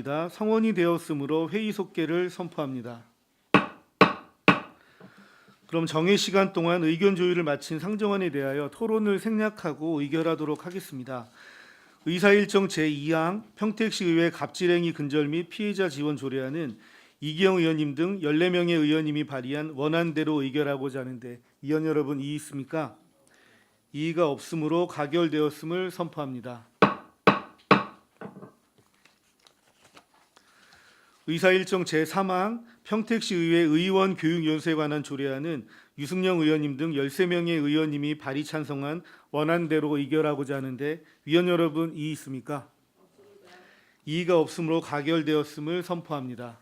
성원이 되었으므로 회의 속개를 선포합니다. 그럼 정해 시간 동안 의견 조율을 마친 상정안에 대하여 토론을 생략하고 의결하도록 하겠습니다. 의사일정 제2항 평택시의회 갑질행위 근절 및 피해자 지원 조례안은 이기영 의원님 등 14명의 의원님이 발의한 원안대로 의결하고자 하는데 위원 여러분 이의 있습니까? 이의가 없으므로 가결되었음을 선포합니다. 의사일정 제3항 평택시의회 의원교육연수에 관한 조례안은 유승영 의원님 등 13명의 의원님이 발의 찬성한 원안대로 의결하고자 하는데 위원 여러분 이의 있습니까? 이의가 없으므로 가결되었음을 선포합니다.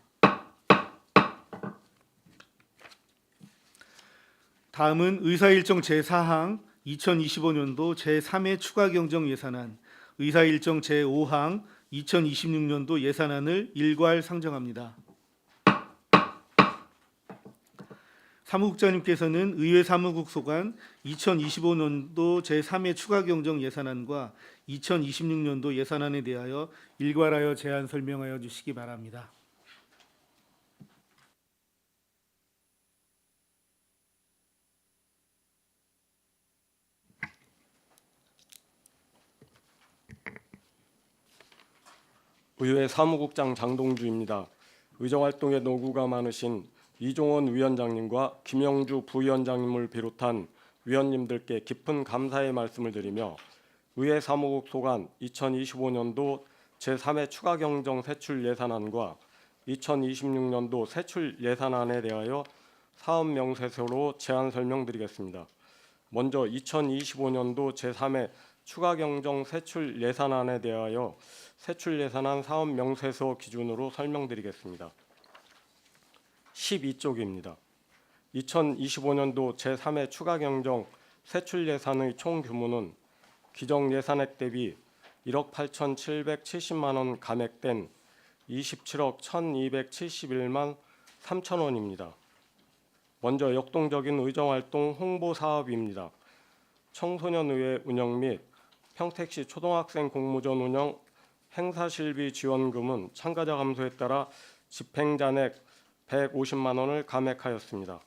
다음은 의사일정 제4항 2025년도 제3회 추가경정 예산안, 의사일정 제5항 2026년도 예산안을 일괄 상정합니다. 사무국장님께서는 의회 사무국 소관 2025년도 제3회 추가경정 예산안과 2026년도 예산안에 대하여 일괄하여 제안 설명하여 주시기 바랍니다. 의회 사무국장 장동주입니다. 의정활동에 노고가 많으신 이종원 위원장님과 김영주 부위원장님을 비롯한 위원님들께 깊은 감사의 말씀을 드리며 의회 사무국 소관 2025년도 제3회 추가경정 세출 예산안과 2026년도 세출 예산안에 대하여 사업 명세서로 제안 설명드리겠습니다. 먼저 2025년도 제3회 추가경정 세출 예산안에 대하여 세출 예산안 사업 명세서 기준으로 설명드리겠습니다. 12쪽입니다. 2025년도 제3회 추가경정 세출 예산의 총 규모는 기정 예산액 대비 1억 8,770만 원 감액된 27억 1,271만 3천 원입니다. 먼저 역동적인 의정활동 홍보 사업입니다. 청소년의회 운영 및 평택시 초등학생 공모전 운영 행사실비 지원금은 참가자 감소에 따라 집행잔액 150만 원을 감액하였습니다.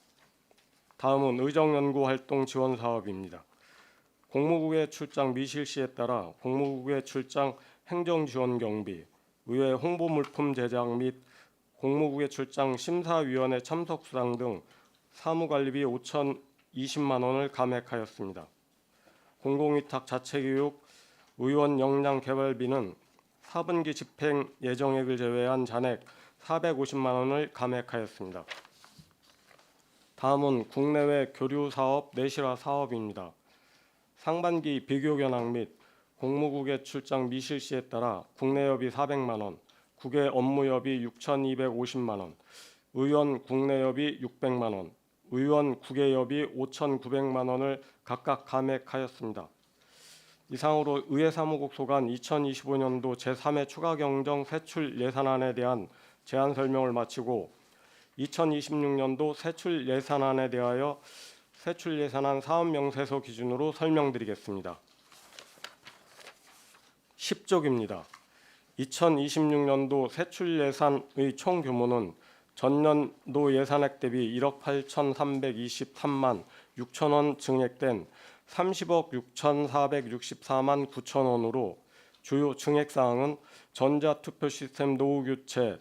다음은 의정연구활동 지원 사업입니다. 공무국의 출장 미실시에 따라 공무국의 출장 행정지원 경비, 의회 홍보물품 제작 및 공무국의 출장 심사위원회 참석 수당 등 사무관리비 5,020만 원을 감액하였습니다. 공공위탁 자체교육 의원 역량 개발비는 4분기 집행 예정액을 제외한 잔액 450만 원을 감액하였습니다. 다음은 국내외 교류 사업 내실화 사업입니다. 상반기 비교 견학 및 공무국의 출장 미실시에 따라 국내여비 400만 원, 국외 업무여비 6,250만 원, 의원 국내여비 600만 원, 의원 국외여비 5,900만 원을 각각 감액하였습니다. 이상으로 의회 사무국 소관 2025년도 제3회 추가경정 세출 예산안에 대한 제안 설명을 마치고 2026년도 세출 예산안에 대하여 세출 예산안 사업 명세서 기준으로 설명드리겠습니다. 10쪽입니다. 2026년도 세출 예산의 총 규모는 전년도 예산액 대비 1억 8,323만 6천 원 증액된 30억 6,464만 9천 원으로 주요 증액사항은 전자투표 시스템 노후 교체,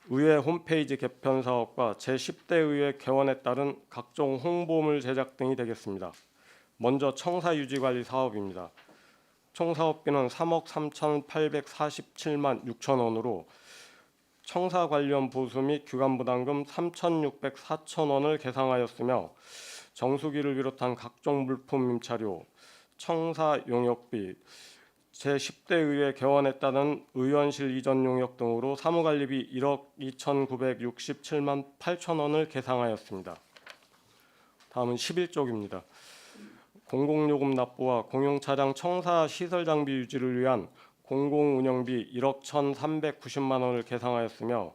의회 홈페이지 개편 사업과 제10대 의회 개원에 따른 각종 홍보물 제작 등이 되겠습니다. 먼저 청사 유지관리 사업입니다. 총 사업비는 3억 3,847만 6천 원으로 청사 관련 보수 및 규관 부담금 3,604천 원을 계상하였으며 정수기를 비롯한 각종 물품 임차료, 청사 용역비, 제10대 의회 개원에 따른 의원실 이전 용역 등으로 사무관리비 1억 2,967만 8천 원을 계상하였습니다. 다음은 11쪽입니다. 공공요금 납부와 공용차량 청사 시설 장비 유지를 위한 공공운영비 1억 1,390만 원을 계상하였으며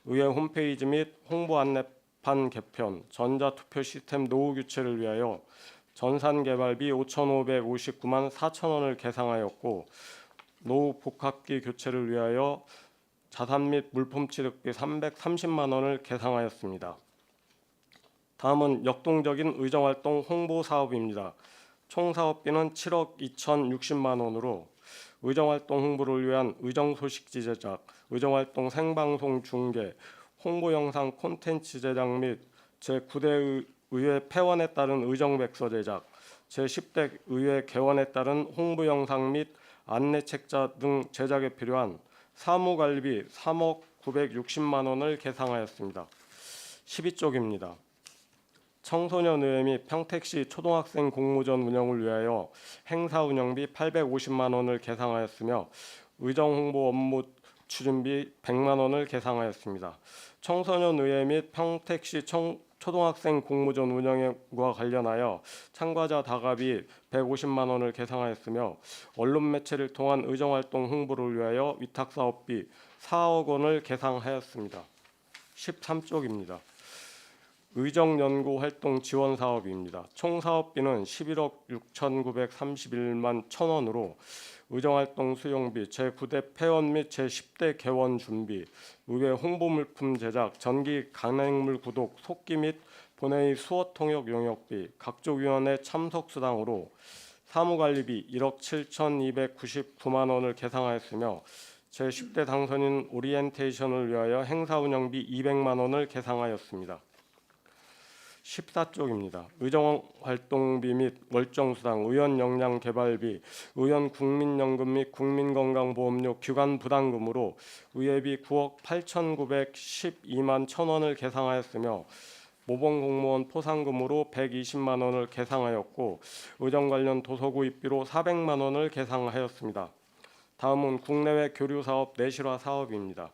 의회 홈페이지 및 홍보 안내판 개편, 전자투표 시스템 노후 교체를 위하여 전산개발비 5,559만 4천 원을 계상하였고 노후 복합기 교체를 위하여 자산 및 물품 취득비 330만 원을 계상하였습니다. 다음은 역동적인 의정활동 홍보 사업입니다. 총 사업비는 7억 2,060만 원으로 의정활동 홍보를 위한 의정 소식지 제작, 의정활동 생방송 중계, 홍보 영상 콘텐츠 제작 및 제9대 의회 폐원에 따른 의정백서 제작, 제10대 의회 개원에 따른 홍보 영상 및 안내 책자 등 제작에 필요한 사무관리비 3억 960만 원을 계상하였습니다. 12쪽입니다. 청소년의회 및 평택시 초등학생 공모전 운영을 위하여 행사 운영비 850만 원을 계상하였으며 의정 홍보 업무 추진비 100만 원을 계상하였습니다. 청소년의회 및 평택시 초등학생 공모전 운영과 관련하여 참가자 다가비 150만 원을 계상하였으며 언론 매체를 통한 의정활동 홍보를 위하여 위탁사업비 4억 원을 계상하였습니다. 13쪽입니다. 의정연구활동 지원 사업입니다. 총 사업비는 11억 6,931만 1,000원으로 의정활동 수용비, 제9대 폐원 및 제10대 개원 준비, 의회 홍보물품 제작, 전기 간행물 구독, 속기 및 본회의 수어 통역 용역비, 각조위원회 참석 수당으로 사무관리비 1억 7,299만 원을 계상하였으며 제10대 당선인 오리엔테이션을 위하여 행사 운영비 200만 원을 계상하였습니다. 14쪽입니다. 의정활동비 및 월정수당, 의원 역량 개발비, 의원 국민연금 및 국민건강보험료 기관 부담금으로 의회비 9억 8,912만 1,000원을 계상하였으며 모범공무원 포상금으로 120만 원을 계상하였고 의정 관련 도서 구입비로 400만 원을 계상하였습니다. 다음은 국내외 교류사업 내실화 사업입니다.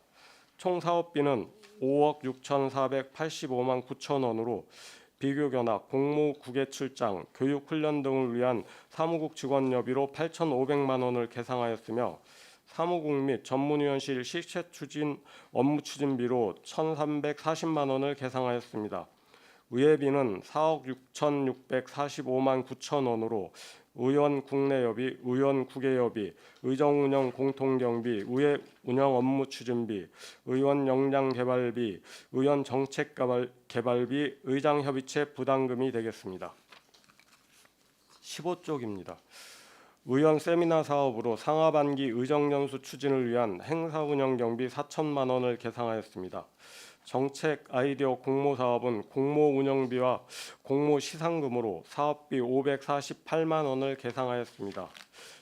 총 사업비는 5억 6,485만 9천 원으로 비교견학, 공모 국외 출장, 교육훈련 등을 위한 사무국 직원여비로 8,500만 원을 계상하였으며 사무국 및 전문위원실 실체 추진 업무 추진비로 1,340만 원을 계상하였습니다. 의회비는 4억 6,645만 9천 원으로 의원 국내여비, 의원 국외여비, 의정운영 공통경비, 의회 운영 업무 추진비, 의원 역량 개발비, 의원 정책 개발비, 의장협의체 부담금이 되겠습니다. 15쪽입니다. 의원 세미나 사업으로 상하반기 의정연수 추진을 위한 행사 운영 경비 4천만 원을 계상하였습니다. 정책 아이디어 공모 사업은 공모 운영비와 공모 시상금으로 사업비 548만 원을 계상하였습니다.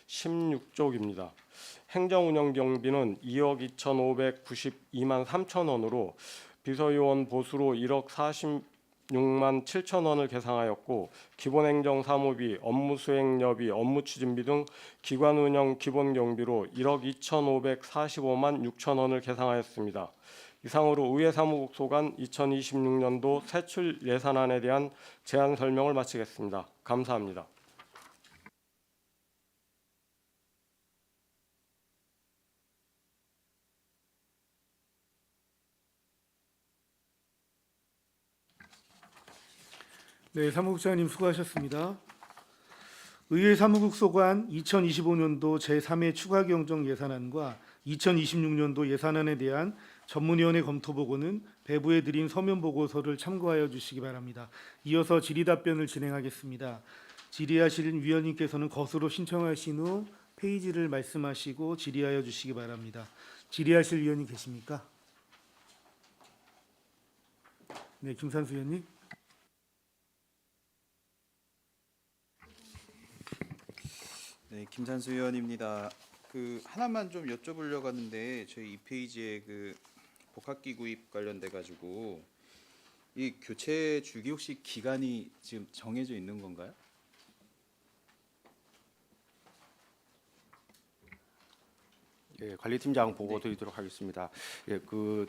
16쪽입니다. 행정 운영 경비는 2억 2,592만 3천 원으로 비서요원 보수로 1억 46만 7천 원을 계상하였고 기본행정 사무비, 업무 수행여비, 업무 추진비 등 기관 운영 기본 경비로 1억 2,545만 6천 원을 계상하였습니다. 이상으로 의회 사무국 소관 2026년도 세출 예산안에 대한 제안 설명을 마치겠습니다. 감사합니다. 네, 사무국장님 수고하셨습니다. 의회 사무국 소관 2025년도 제3회 추가 경정 예산안과 2026년도 예산안에 대한 전문위원회 검토 보고는 배부에 드린 서면 보고서를 참고하여 주시기 바랍니다. 이어서 질의답변을 진행하겠습니다. 질의하실 위원님께서는 것으로 신청하신 후 페이지를 말씀하시고 질의하여 주시기 바랍니다. 질의하실 위원님 계십니까? 네, 김산수 위원님. 네, 김산수 의원입니다. 하나만 좀 여쭤보려고 하는데 저희 2페이지에 복학기 구입 관련돼 가지고 이 교체 주기 혹시 기간이 지금 정해져 있는 건가요? 예, 관리팀장 보고 드리도록 하겠습니다. 예, 그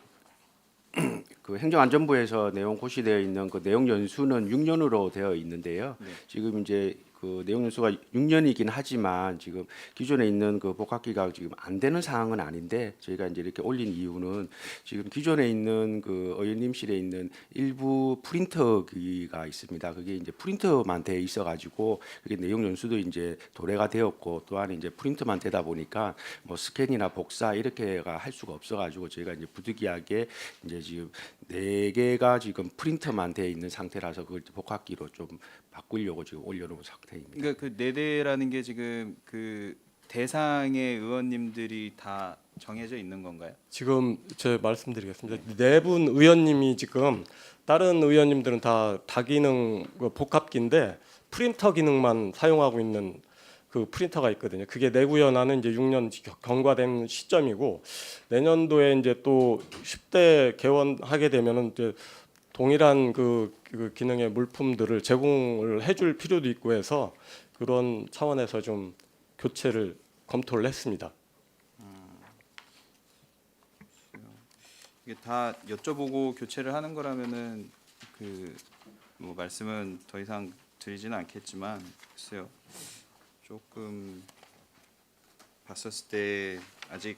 행정안전부에서 내용 고시되어 있는 그 내용 연수는 6년으로 되어 있는데요. 네. 지금 이제 그 내용 연수가 6년이긴 하지만 지금 기존에 있는 그 복합기가 지금 안 되는 상황은 아닌데 저희가 이제 이렇게 올린 이유는 지금 기존에 있는 그 의원님실에 있는 일부 프린터기가 있습니다. 그게 이제 프린터만 돼 있어 가지고 그게 내용 연수도 이제 도래가 되었고 또한 이제 프린터만 되다 보니까 뭐 스캔이나 복사 이렇게가 할 수가 없어 가지고 저희가 이제 부득이하게 이제 지금 4개가 지금 프린터만 돼 있는 상태라서 그걸 복합기로 좀 바꾸려고 지금 올려놓은 상태입니다. 그러니까 그 4대라는 게 지금 그 대상의 의원님들이 다 정해져 있는 건가요? 지금 제가 말씀드리겠습니다. 네 분 의원님이 지금 다른 의원님들은 다 다기능 그 복합기인데 프린터 기능만 사용하고 있는 그 프린터가 있거든요. 그게 내구연한은 이제 6년 경과된 시점이고 내년도에 이제 또 10대 개원하게 되면은 이제 동일한 그 기능의 물품들을 제공을 해줄 필요도 있고 해서 그런 차원에서 좀 교체를 검토를 했습니다. 이게 다 여쭤보고 교체를 하는 거라면은 그 뭐 말씀은 더 이상 드리지는 않겠지만 글쎄요. 조금 봤었을 때 아직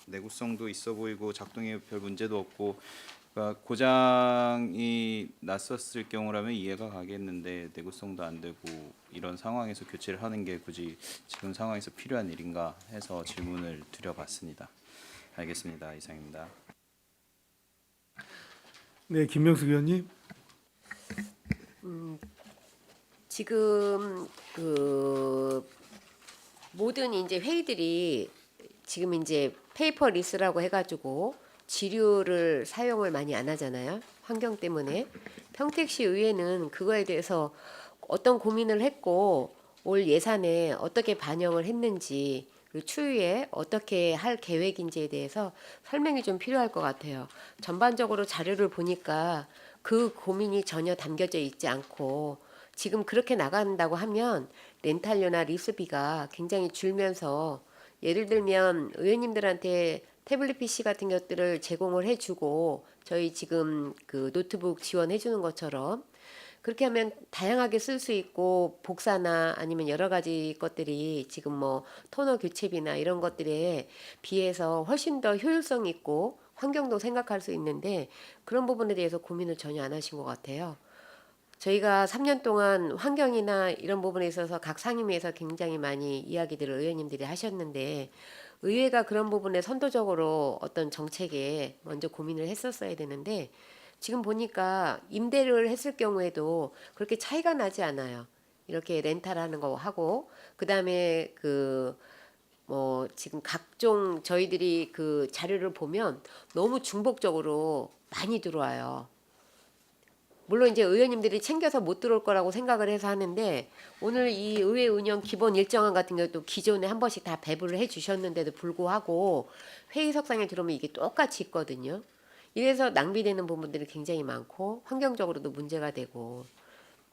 내구성도 있어 보이고 작동에 별 문제도 없고 그러니까 고장이 났었을 경우라면 이해가 가겠는데 내구성도 안 되고 이런 상황에서 교체를 하는 게 굳이 지금 상황에서 필요한 일인가 해서 질문을 드려봤습니다. 알겠습니다. 이상입니다. 네, 김명숙 의원님. 지금 그 모든 이제 회의들이 지금 이제 페이퍼리스라고 해가지고 지류를 사용을 많이 안 하잖아요. 환경 때문에. 평택시 의회는 그거에 대해서 어떤 고민을 했고 올 예산에 어떻게 반영을 했는지 그리고 추후에 어떻게 할 계획인지에 대해서 설명이 좀 필요할 것 같아요. 전반적으로 자료를 보니까 그 고민이 전혀 담겨져 있지 않고 지금 그렇게 나간다고 하면 렌탈료나 리스비가 굉장히 줄면서 예를 들면 의원님들한테 태블릿 PC 같은 것들을 제공을 해주고 저희 지금 그 노트북 지원해주는 것처럼 그렇게 하면 다양하게 쓸 수 있고 복사나 아니면 여러 가지 것들이 지금 뭐 토너 교체비나 이런 것들에 비해서 훨씬 더 효율성 있고 환경도 생각할 수 있는데 그런 부분에 대해서 고민을 전혀 안 하신 것 같아요. 저희가 3년 동안 환경이나 이런 부분에 있어서 각 상임위에서 굉장히 많이 이야기들을 의원님들이 하셨는데 의회가 그런 부분에 선도적으로 어떤 정책에 먼저 고민을 했었어야 되는데 지금 보니까 임대를 했을 경우에도 그렇게 차이가 나지 않아요. 이렇게 렌탈하는 거 하고 그다음에 그 뭐 지금 각종 저희들이 그 자료를 보면 너무 중복적으로 많이 들어와요. 물론 이제 의원님들이 챙겨서 못 들어올 거라고 생각을 해서 하는데 오늘 이 의회 운영 기본 일정안 같은 경우도 기존에 한 번씩 다 배부를 해 주셨는데도 불구하고 회의석상에 들어오면 이게 똑같이 있거든요. 이래서 낭비되는 부분들이 굉장히 많고 환경적으로도 문제가 되고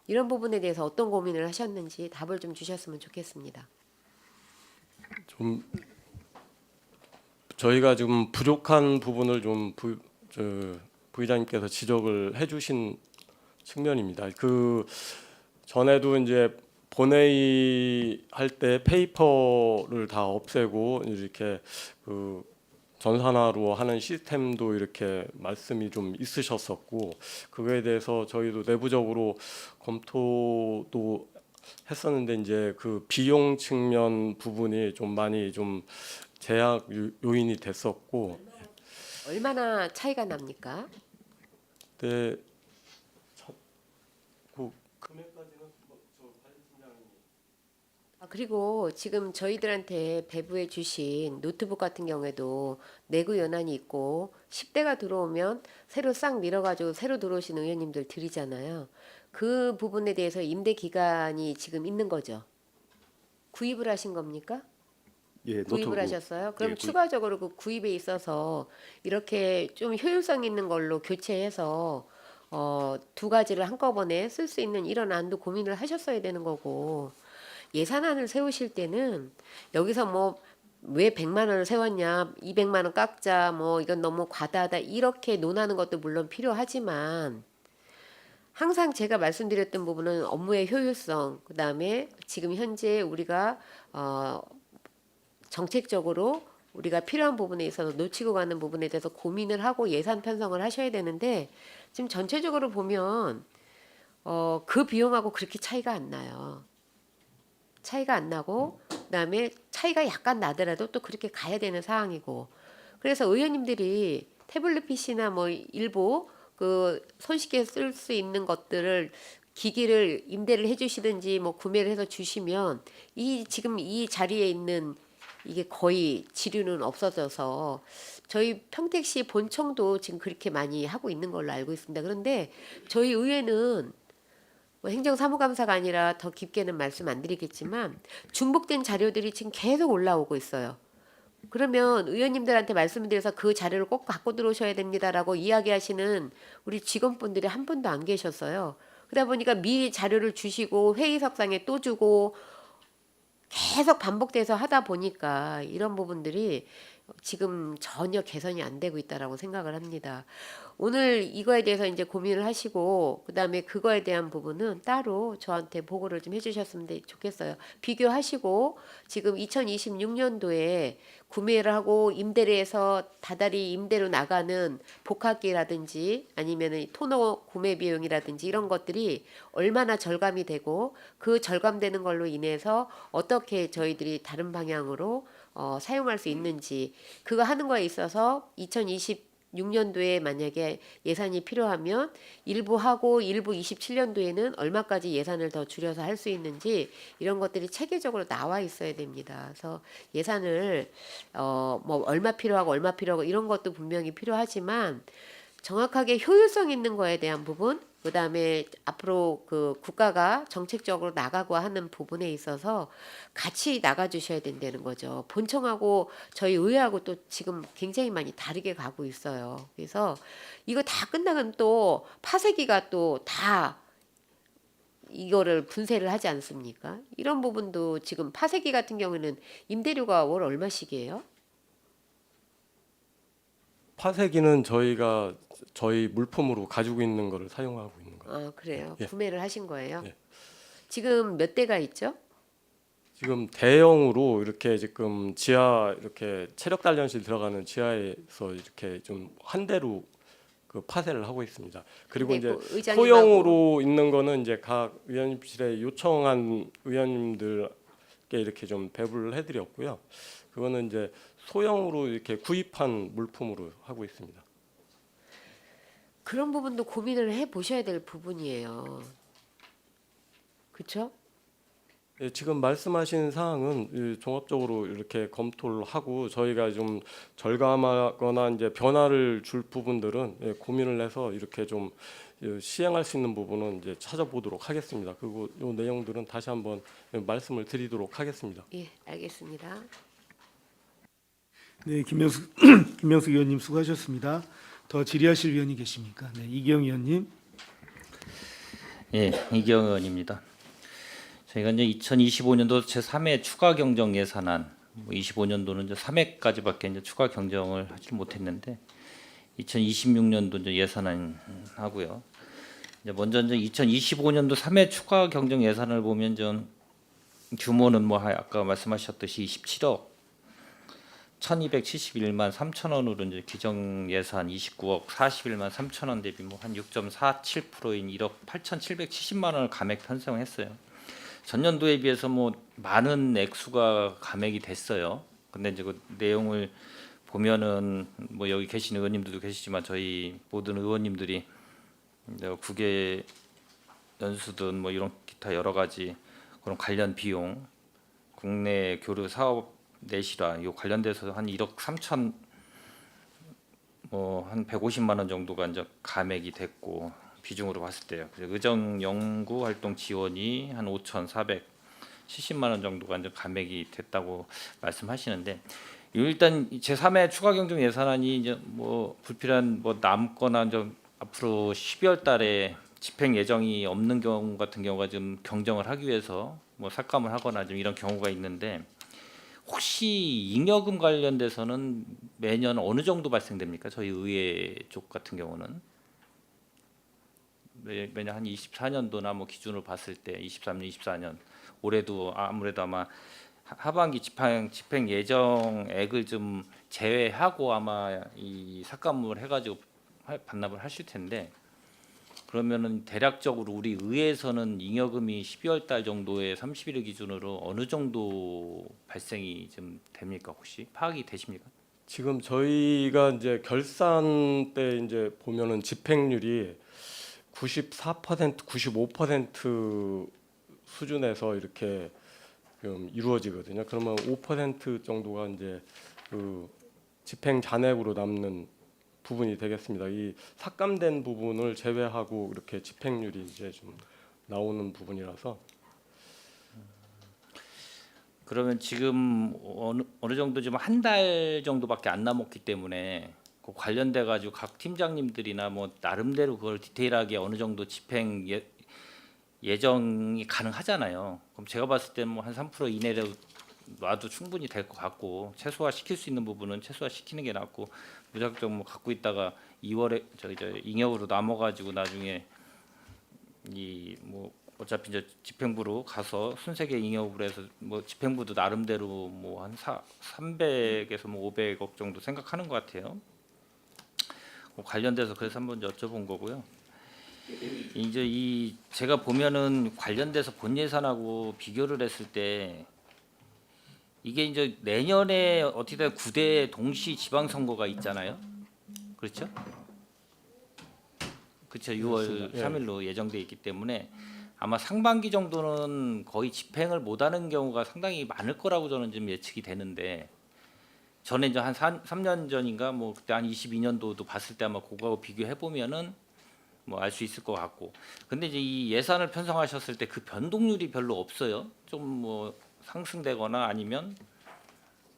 이런 부분에 대해서 어떤 고민을 하셨는지 답을 좀 주셨으면 좋겠습니다. 좀 저희가 지금 부족한 부분을 좀 부의장님께서 지적을 해주신 측면입니다. 그 전에도 이제 본회의 할 때 페이퍼를 다 없애고 이렇게 그 전산화로 하는 시스템도 이렇게 말씀이 좀 있으셨었고 그거에 대해서 저희도 내부적으로 검토도 했었는데 이제 그 비용 측면 부분이 좀 많이 좀 제약 요인이 됐었고 얼마나 차이가 납니까? 그때 그 금액까지는 저 관리팀장이 그리고 지금 저희들한테 배부해 주신 노트북 같은 경우에도 내구 연한이 있고 10대가 들어오면 새로 싹 밀어가지고 새로 들어오신 의원님들 드리잖아요. 그 부분에 대해서 임대 기간이 지금 있는 거죠. 구입을 하신 겁니까? 예, 구입을 하셨어요? 그럼 예, 구입. 추가적으로 그 구입에 있어서 이렇게 좀 효율성 있는 걸로 교체해서 두 가지를 한꺼번에 쓸 수 있는 이런 안도 고민을 하셨어야 되는 거고 예산안을 세우실 때는 여기서 뭐 왜 100만 원을 세웠냐, 200만 원 깎자, 뭐 이건 너무 과다하다 이렇게 논하는 것도 물론 필요하지만 항상 제가 말씀드렸던 부분은 업무의 효율성, 그다음에 지금 현재 우리가 정책적으로 우리가 필요한 부분에 있어서 놓치고 가는 부분에 대해서 고민을 하고 예산 편성을 하셔야 되는데 지금 전체적으로 보면 그 비용하고 그렇게 차이가 안 나요. 차이가 안 나고 그다음에 차이가 약간 나더라도 또 그렇게 가야 되는 상황이고 그래서 의원님들이 태블릿 PC나 뭐 일부 그 손쉽게 쓸 수 있는 것들을 기기를 임대를 해주시든지 뭐 구매를 해서 주시면 이 지금 이 자리에 있는 이게 거의 지류는 없어져서 저희 평택시 본청도 지금 그렇게 많이 하고 있는 걸로 알고 있습니다. 그런데 저희 의회는 뭐 행정사무감사가 아니라 더 깊게는 말씀 안 드리겠지만 중복된 자료들이 지금 계속 올라오고 있어요. 그러면 의원님들한테 말씀드려서 그 자료를 꼭 갖고 들어오셔야 됩니다라고 이야기하시는 우리 직원분들이 한 분도 안 계셨어요. 그러다 보니까 미리 자료를 주시고 회의석상에 또 주고 계속 반복돼서 하다 보니까 이런 부분들이 지금 전혀 개선이 안 되고 있다라고 생각을 합니다. 오늘 이거에 대해서 이제 고민을 하시고 그다음에 그거에 대한 부분은 따로 저한테 보고를 좀 해주셨으면 좋겠어요. 비교하시고 지금 2026년도에 구매를 하고 임대를 해서 다달이 임대로 나가는 복합기라든지 아니면은 토너 구매 비용이라든지 이런 것들이 얼마나 절감이 되고 그 절감되는 걸로 인해서 어떻게 저희들이 다른 방향으로 사용할 수 있는지 그거 하는 거에 있어서 2026년도에 만약에 예산이 필요하면 일부 하고 일부 27년도에는 얼마까지 예산을 더 줄여서 할 수 있는지 이런 것들이 체계적으로 나와 있어야 됩니다. 그래서 예산을 뭐 얼마 필요하고 이런 것도 분명히 필요하지만 정확하게 효율성 있는 거에 대한 부분 그다음에 앞으로 그 국가가 정책적으로 나가고 하는 부분에 있어서 같이 나가 주셔야 된다는 거죠. 본청하고 저희 의회하고 또 지금 굉장히 많이 다르게 가고 있어요. 그래서 이거 다 끝나면 또 파쇄기가 또 다 이거를 분쇄를 하지 않습니까? 이런 부분도 지금 파쇄기 같은 경우에는 임대료가 월 얼마씩이에요? 파쇄기는 저희가 저희 물품으로 가지고 있는 거를 사용하고 있는 거예요. 아, 그래요. 예. 구매를 하신 거예요? 예. 지금 몇 대가 있죠? 지금 대형으로 이렇게 지금 지하 이렇게 체력 단련실 들어가는 지하에서 이렇게 좀 한 대로 그 파쇄를 하고 있습니다. 그리고 근데 이제 그 의장님하고- 소형으로 있는 거는 이제 각 의원님실에 요청한 의원님들께 이렇게 좀 배부를 해드렸고요. 그거는 이제 소형으로 이렇게 구입한 물품으로 하고 있습니다. 그런 부분도 고민을 해 보셔야 될 부분이에요. 그렇죠? 예, 지금 말씀하신 사항은 종합적으로 이렇게 검토를 하고 저희가 좀 절감하거나 이제 변화를 줄 부분들은 고민을 해서 이렇게 좀 시행할 수 있는 부분은 이제 찾아보도록 하겠습니다. 그리고 이 내용들은 다시 한번 말씀을 드리도록 하겠습니다. 예, 알겠습니다. 네, 김명숙 의원님 수고하셨습니다. 더 질의하실 위원이 계십니까? 네, 이기영 의원님. 예, 이기영 의원입니다. 저희가 이제 2025년도 제3회 추가 경정 예산안, 25년도는 이제 3회까지밖에 이제 추가 경정을 하지 못했는데 2026년도 이제 예산안 하고요. 이제 먼저 이제 2025년도 3회 추가 경정 예산을 보면 좀 규모는 뭐 아까 말씀하셨듯이 27억 1,271만 3천 원으로 이제 기정 예산 29억 41만 3천 원 대비 뭐 한 6.47%인 1억 8,770만 원을 감액 편성했어요. 전년도에 비해서 뭐 많은 액수가 감액이 됐어요. 근데 이제 그 내용을 보면은 뭐 여기 계신 의원님들도 계시지만 저희 모든 의원님들이 국외 연수든 뭐 이런 기타 여러 가지 그런 관련 비용, 국내 교류 사업 내실화 이 관련돼서 한 1억 3천 뭐 한 150만 원 정도가 이제 감액이 됐고 비중으로 봤을 때요. 의정 연구 활동 지원이 한 5,470만 원 정도가 이제 감액이 됐다고 말씀하시는데 일단 제3회 추가 경정 예산안이 이제 뭐 불필요한 뭐 남거나 좀 앞으로 12월 달에 집행 예정이 없는 경우 같은 경우가 좀 경정을 하기 위해서 뭐 삭감을 하거나 좀 이런 경우가 있는데 혹시 잉여금 관련돼서는 매년 어느 정도 발생됩니까? 저희 의회 쪽 같은 경우는 매년 한 24년도나 뭐 기준으로 봤을 때 23년, 24년 올해도 아무래도 아마 하반기 집행 예정액을 좀 제외하고 아마 이 삭감을 해가지고 반납을 하실 텐데 그러면은 대략적으로 우리 의회에서는 잉여금이 12월 달 정도에 30일 기준으로 어느 정도 발생이 좀 됩니까? 혹시 파악이 되십니까? 지금 저희가 이제 결산 때 이제 보면은 집행률이 94%, 95% 수준에서 이렇게 이루어지거든요. 그러면 5% 정도가 이제 그 집행 잔액으로 남는 부분이 되겠습니다. 이 삭감된 부분을 제외하고 이렇게 집행률이 이제 좀 나오는 부분이라서 그러면 지금 어느 정도 좀 한 달 정도밖에 안 남았기 때문에 그 관련돼 가지고 각 팀장님들이나 뭐 나름대로 그걸 디테일하게 어느 정도 집행 예정이 가능하잖아요. 그럼 제가 봤을 때는 뭐 한 3% 이내로 놔도 충분히 될 것 같고 최소화 시킬 수 있는 부분은 최소화 시키는 게 낫고 무작정 뭐 갖고 있다가 2월에 저 잉여으로 남아가지고 나중에 이 뭐 어차피 이제 집행부로 가서 순세계 잉여으로 해서 뭐 집행부도 나름대로 뭐 한 300에서 뭐 500억 정도 생각하는 것 같아요. 관련돼서 그래서 한번 여쭤본 거고요. 이제 이 제가 보면은 관련돼서 본 예산하고 비교를 했을 때 이게 이제 내년에 어떻게든 9대 동시 지방선거가 있잖아요. 그렇죠? 그렇죠. 6월 예. 3일로 예정돼 있기 때문에 아마 상반기 정도는 거의 집행을 못하는 경우가 상당히 많을 거라고 저는 좀 예측이 되는데 전에 이제 한 3년 전인가 뭐 그때 한 22년도도 봤을 때 아마 그거하고 비교해 보면은 뭐 알 수 있을 것 같고 근데 이제 이 예산을 편성하셨을 때 그 변동률이 별로 없어요. 좀 뭐 상승되거나 아니면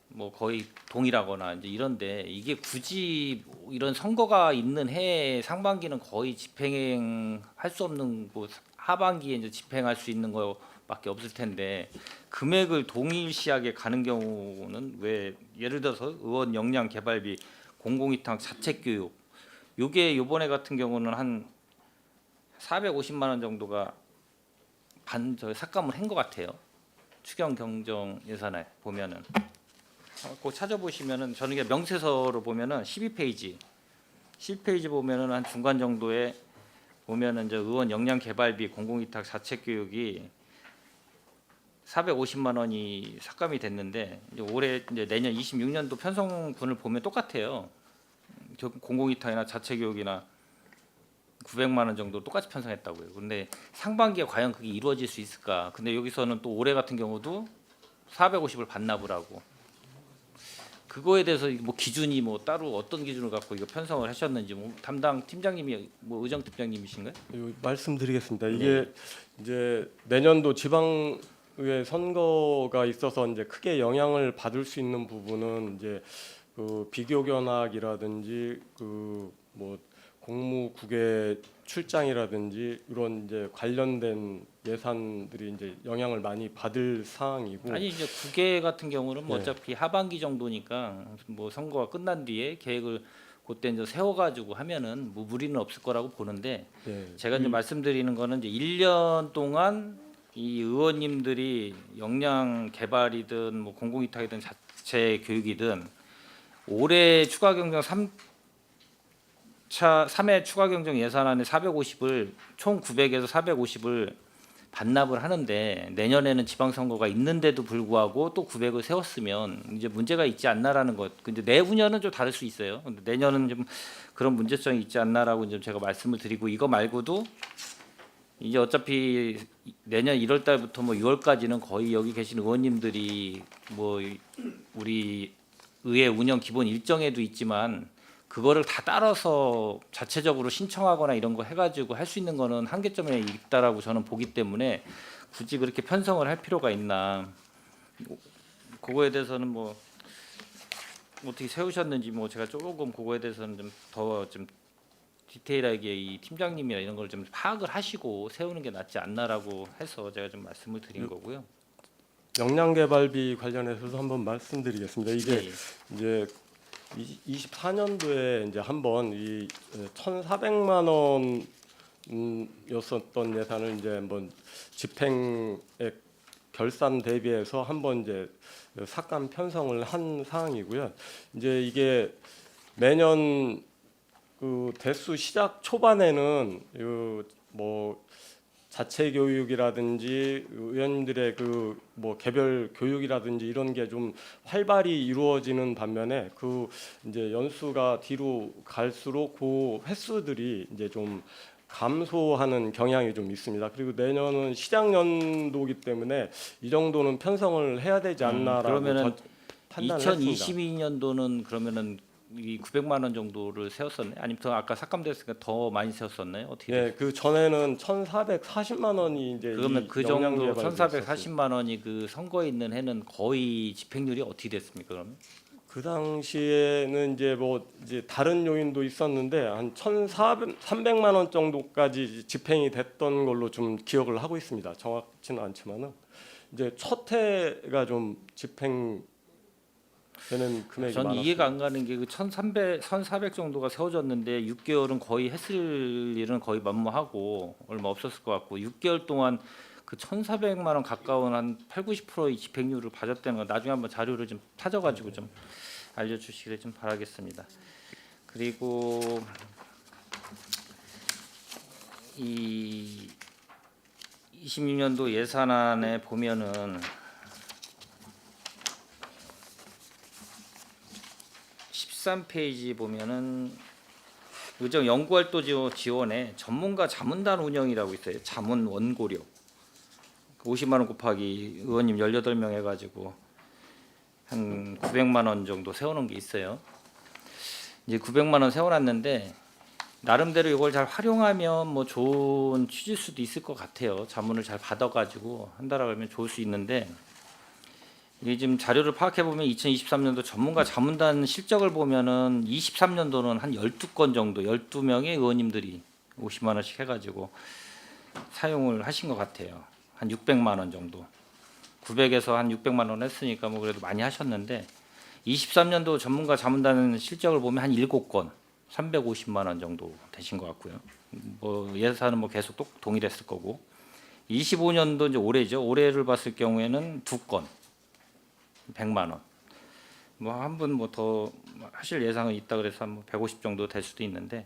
뭐 거의 동일하거나 이제 이런데 이게 굳이 이런 선거가 있는 해에 상반기는 거의 집행할 수 없는 뭐 하반기에 이제 집행할 수 있는 거밖에 없을 텐데 금액을 동일시하게 가는 경우는 왜 예를 들어서 의원 역량 개발비 공공위탁 자책 교육 요게 요번에 같은 경우는 한 450만 원 정도가 삭감을 한 것 같아요. 추경 경정 예산에 보면은 꼭 찾아보시면은 저는 이게 명세서로 보면은 12페이지 보면은 한 중간 정도에 보면은 이제 의원 역량 개발비 공공위탁 자책 교육이 450만 원이 삭감이 됐는데 이제 올해 이제 내년 26년도 편성분을 보면 똑같아요. 공공위탁이나 자체 교육이나 900만 원 정도 똑같이 편성했다고요. 근데 상반기에 과연 그게 이루어질 수 있을까? 근데 여기서는 또 올해 같은 경우도 450을 반납을 하고 그거에 대해서 뭐 기준이 뭐 따로 어떤 기준을 갖고 이거 편성을 하셨는지 뭐 담당 팀장님이 뭐 의정 팀장님이신가요? 말씀드리겠습니다. 이게 이제 내년도 지방의회 선거가 있어서 이제 크게 영향을 받을 수 있는 부분은 이제 그 비교 견학이라든지 그 뭐 공무국외 출장이라든지 이런 이제 관련된 예산들이 이제 영향을 많이 받을 사항이고 아니 이제 국회 같은 경우는 뭐 네. 어차피 하반기 정도니까 뭐 선거가 끝난 뒤에 계획을 그때 이제 세워가지고 하면은 뭐 무리는 없을 거라고 보는데 예, 제가 이제 말씀드리는 거는 이제 1년 동안 이 의원님들이 역량 개발이든 뭐 공공위탁이든 자체 교육이든 올해 추가 경정 3회 추가 경정 예산안에 450을 총 900에서 450을 반납을 하는데 내년에는 지방선거가 있는데도 불구하고 또 900을 세웠으면 이제 문제가 있지 않나라는 것. 근데 내후년은 좀 다를 수 있어요. 근데 내년은 좀 그런 문제성이 있지 않나라고 좀 제가 말씀을 드리고 이거 말고도 이제 어차피 내년 1월 달부터 뭐 6월까지는 거의 여기 계신 의원님들이 뭐 우리 의회 운영 기본 일정에도 있지만 그거를 다 따라서 자체적으로 신청하거나 이런 거 해가지고 할 수 있는 거는 한계점에 있다라고 저는 보기 때문에 굳이 그렇게 편성을 할 필요가 있나 그거에 대해서는 뭐 어떻게 세우셨는지 뭐 제가 조금 그거에 대해서는 좀 더 좀 디테일하게 이 팀장님이나 이런 걸 좀 파악을 하시고 세우는 게 낫지 않나라고 해서 제가 좀 말씀을 드린 거고요. 역량 개발비 관련해서도 한번 말씀드리겠습니다. 이게 예, 예. 이제 24년도에 이제 한번 이 1,400만 원 였었던 예산을 이제 한번 집행액 결산 대비해서 한번 이제 삭감 편성을 한 사항이고요. 이제 이게 매년 그 대수 시작 초반에는 뭐 자체 교육이라든지 의원님들의 그 뭐 개별 교육이라든지 이런 게 좀 활발히 이루어지는 반면에 그 이제 연수가 뒤로 갈수록 그 횟수들이 이제 좀 감소하는 경향이 좀 있습니다. 그리고 내년은 시작 연도이기 때문에 이 정도는 편성을 해야 되지 않나라고 그러면은 판단을 했습니다. 2022년도는 그러면은 이 900만 원 정도를 세웠었나요? 아니면 더 아까 삭감됐으니까 더 많이 세웠었나요? 어떻게? 예, 그 전에는 1,440만 원이 이제 그러면 이 그 정도 영양개발이었었습니다. 1,440만 원이 그 선거에 있는 해는 거의 집행률이 어떻게 됐습니까? 그러면? 그 당시에는 이제 뭐 이제 다른 요인도 있었는데 한 1,300만 원 정도까지 집행이 됐던 걸로 좀 기억을 하고 있습니다. 정확치는 않지만은 이제 첫 해가 좀 집행되는 금액이 전 많았습니다. 이해가 안 가는 게 그 1,400 정도가 세워졌는데 6개월은 거의 했을 일은 거의 만무하고 얼마 없었을 것 같고 6개월 동안 그 1,400만 원 가까운 한 8, 90%의 집행률을 받았다는 거 나중에 한번 자료를 좀 찾아가지고 좀 알려주시기를 좀 바라겠습니다. 그리고 이 26년도 예산안에 보면은 13페이지 보면은 의정 연구활동 지원에 전문가 자문단 운영이라고 있어요. 자문 원고료 50만 원 곱하기 의원님 18명 해가지고 한 900만 원 정도 세워놓은 게 있어요. 이제 900만 원 세워놨는데 나름대로 이걸 잘 활용하면 뭐 좋은 취지일 수도 있을 것 같아요. 자문을 잘 받아가지고 한다라 그러면 좋을 수 있는데 이게 지금 자료를 파악해 보면 2023년도 전문가 자문단 실적을 보면은 23년도는 한 12건 정도 12명의 의원님들이 50만 원씩 해가지고 사용을 하신 것 같아요. 한 600만 원 정도. 900에서 한 600만 원 했으니까 뭐 그래도 많이 하셨는데 23년도 전문가 자문단 실적을 보면 한 7건 350만 원 정도 되신 것 같고요. 뭐 예산은 뭐 계속 또 동일했을 거고 25년도 이제 올해죠. 올해를 봤을 경우에는 2건 100만 원. 뭐 한 분 뭐 더 하실 예상은 있다 그래서 한 150 정도 될 수도 있는데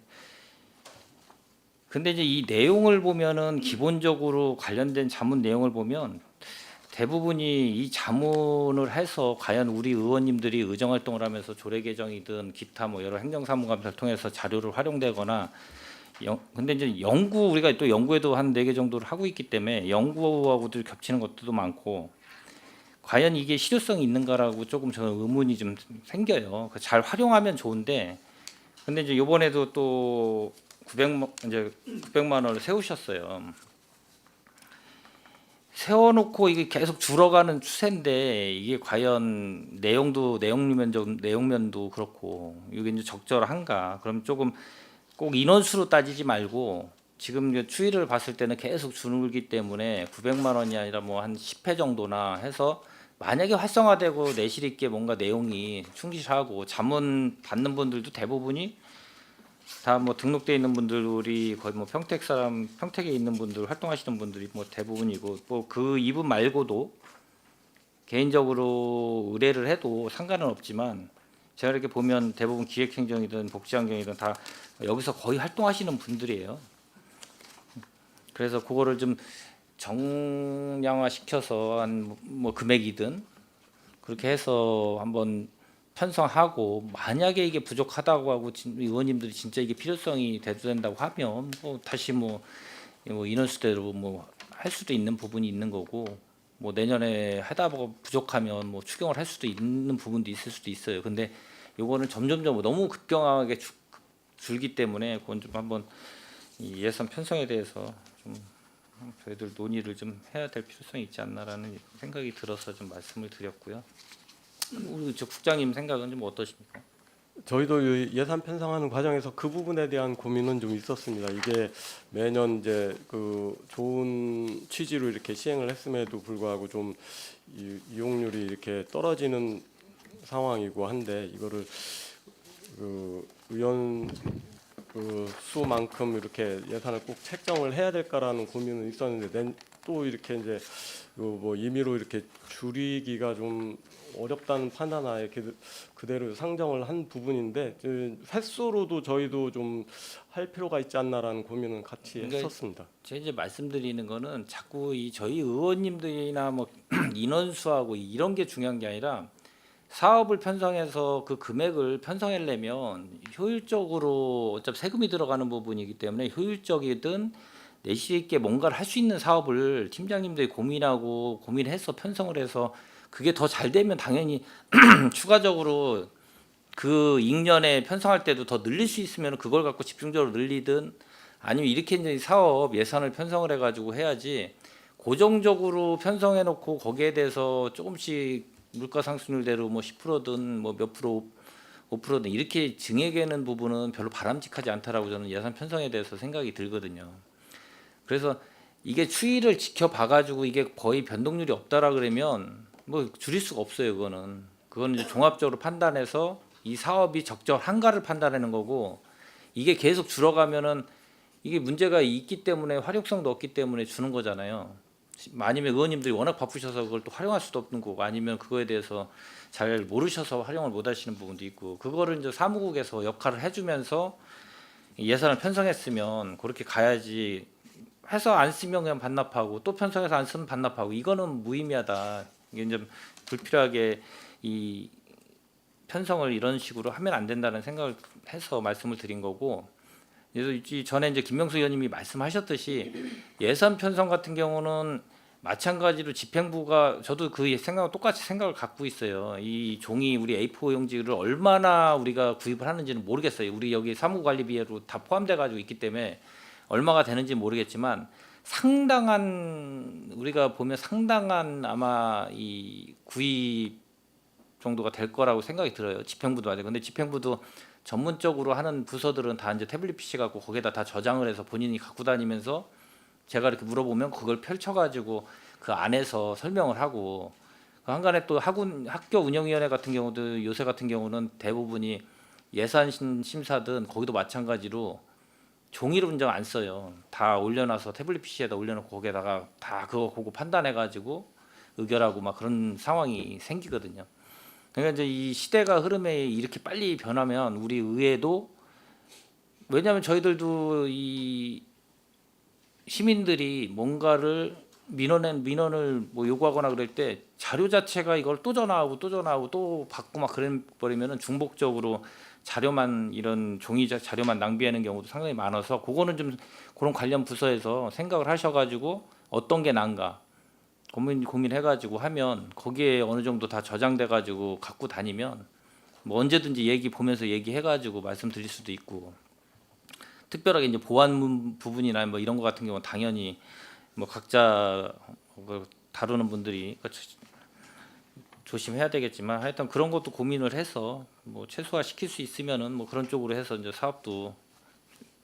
근데 이제 이 내용을 보면은 기본적으로 관련된 자문 내용을 보면 대부분이 이 자문을 해서 과연 우리 의원님들이 의정 활동을 하면서 조례 개정이든 기타 뭐 여러 행정사무감사를 통해서 자료를 활용되거나 근데 이제 연구 우리가 또 연구에도 한 4개 정도를 하고 있기 때문에 연구하고도 겹치는 것도 많고 과연 이게 실효성이 있는가라고 조금 저는 의문이 좀 생겨요. 잘 활용하면 좋은데 근데 이제 이번에도 또 900만 원을 세우셨어요. 세워놓고 이게 계속 줄어가는 추세인데 이게 과연 내용면도 그렇고 이게 이제 적절한가? 그럼 조금 꼭 인원수로 따지지 말고 지금 이제 추이를 봤을 때는 계속 줄기 때문에 900만 원이 아니라 뭐 한 10회 정도나 해서 만약에 활성화되고 내실 있게 뭔가 내용이 충실하고 자문 받는 분들도 대부분이 다 뭐 등록돼 있는 분들이 거의 뭐 평택에 있는 분들 활동하시는 분들이 뭐 대부분이고 뭐 그 이분 말고도 개인적으로 의뢰를 해도 상관은 없지만 제가 이렇게 보면 대부분 기획행정이든 복지환경이든 다 여기서 거의 활동하시는 분들이에요. 그래서 그거를 좀 정량화 시켜서 한 뭐 금액이든 그렇게 해서 한번 편성하고 만약에 이게 부족하다고 하고 의원님들이 진짜 이게 필요성이 대두된다고 하면 뭐 다시 뭐 인원수대로 뭐 할 수도 있는 부분이 있는 거고 뭐 내년에 하다 보고 부족하면 뭐 추경을 할 수도 있는 부분도 있을 수도 있어요. 근데 요거는 점점점 너무 급경하게 줄기 때문에 그건 좀 한번 이 예산 편성에 대해서 좀 저희들 논의를 좀 해야 될 필요성이 있지 않나라는 생각이 들어서 좀 말씀을 드렸고요. 우리 저 국장님 생각은 좀 어떠십니까? 저희도 이 예산 편성하는 과정에서 그 부분에 대한 고민은 좀 있었습니다. 이게 매년 이제 그 좋은 취지로 이렇게 시행을 했음에도 불구하고 좀 이용률이 이렇게 떨어지는 상황이고 한데 이거를 그 의원 그 수만큼 이렇게 예산을 꼭 책정을 해야 될까라는 고민은 있었는데 또 이렇게 이제 뭐 임의로 이렇게 줄이기가 좀 어렵다는 판단하에 그대로 상정을 한 부분인데 횟수로도 저희도 좀 할 필요가 있지 않나라는 고민은 같이 그러니까 했었습니다. 제가 이제 말씀드리는 거는 자꾸 이 저희 의원님들이나 뭐 인원수하고 이런 게 중요한 게 아니라 사업을 편성해서 그 금액을 편성하려면 효율적으로 어차피 세금이 들어가는 부분이기 때문에 효율적이든 내실 있게 뭔가를 할 수 있는 사업을 팀장님들이 고민하고 고민해서 편성을 해서 그게 더 잘 되면 당연히 추가적으로 그 익년에 편성할 때도 더 늘릴 수 있으면 그걸 갖고 집중적으로 늘리든 아니면 이렇게 이제 사업 예산을 편성을 해가지고 해야지 고정적으로 편성해 놓고 거기에 대해서 조금씩 물가 상승률대로 뭐 10%든 뭐 몇 프로 5%든 이렇게 증액하는 부분은 별로 바람직하지 않다라고 저는 예산 편성에 대해서 생각이 들거든요. 그래서 이게 추이를 지켜봐 가지고 이게 거의 변동률이 없다라 그러면 뭐 줄일 수가 없어요. 그거는 이제 종합적으로 판단해서 이 사업이 적절한가를 판단하는 거고 이게 계속 줄어가면은 이게 문제가 있기 때문에 활용성도 없기 때문에 주는 거잖아요. 아니면 의원님들이 워낙 바쁘셔서 그걸 또 활용할 수도 없는 거고 아니면 그거에 대해서 잘 모르셔서 활용을 못 하시는 부분도 있고 그거를 이제 사무국에서 역할을 해주면서 예산을 편성했으면 그렇게 가야지 해서 안 쓰면 그냥 반납하고 또 편성해서 안 쓰면 반납하고 이거는 무의미하다. 이게 이제 불필요하게 이 편성을 이런 식으로 하면 안 된다는 생각을 해서 말씀을 드린 거고 그래서 이 전에 이제 김명수 의원님이 말씀하셨듯이 예산 편성 같은 경우는 마찬가지로 집행부가 저도 그 생각과 똑같이 생각을 갖고 있어요. 이 종이 우리 A4 용지를 얼마나 우리가 구입을 하는지는 모르겠어요. 우리 여기 사무관리비로 다 포함돼 가지고 있기 때문에 얼마가 되는지 모르겠지만 상당한 우리가 보면 상당한 아마 이 구입 정도가 될 거라고 생각이 들어요. 집행부도 맞아요. 근데 집행부도 전문적으로 하는 부서들은 다 이제 태블릿 PC 갖고 거기에다 다 저장을 해서 본인이 갖고 다니면서 제가 이렇게 물어보면 그걸 펼쳐가지고 그 안에서 설명을 하고 그 한간에 또 학교 운영위원회 같은 경우도 요새 같은 경우는 대부분이 예산 심사든 거기도 마찬가지로 종이로 문장 안 써요. 다 올려놔서 태블릿 PC에다 올려놓고 거기에다가 다 그거 보고 판단해가지고 의결하고 막 그런 상황이 생기거든요. 그러니까 이제 이 시대가 흐름에 이렇게 빨리 변하면 우리 의회도 왜냐하면 저희들도 이 시민들이 뭔가를 민원을 뭐 요구하거나 그럴 때 자료 자체가 이걸 또 전화하고 또 받고 막 그래 버리면은 중복적으로 자료만 이런 종이 자료만 낭비하는 경우도 상당히 많아서 그거는 좀 그런 관련 부서에서 생각을 하셔가지고 어떤 게 나은가 고민해가지고 하면 거기에 어느 정도 다 저장돼가지고 갖고 다니면 뭐 언제든지 보면서 얘기해가지고 말씀드릴 수도 있고 특별하게 이제 보안 부분이나 뭐 이런 거 같은 경우는 당연히 뭐 각자 다루는 분들이 조심해야 되겠지만 하여튼 그런 것도 고민을 해서 뭐 최소화 시킬 수 있으면은 뭐 그런 쪽으로 해서 이제 사업도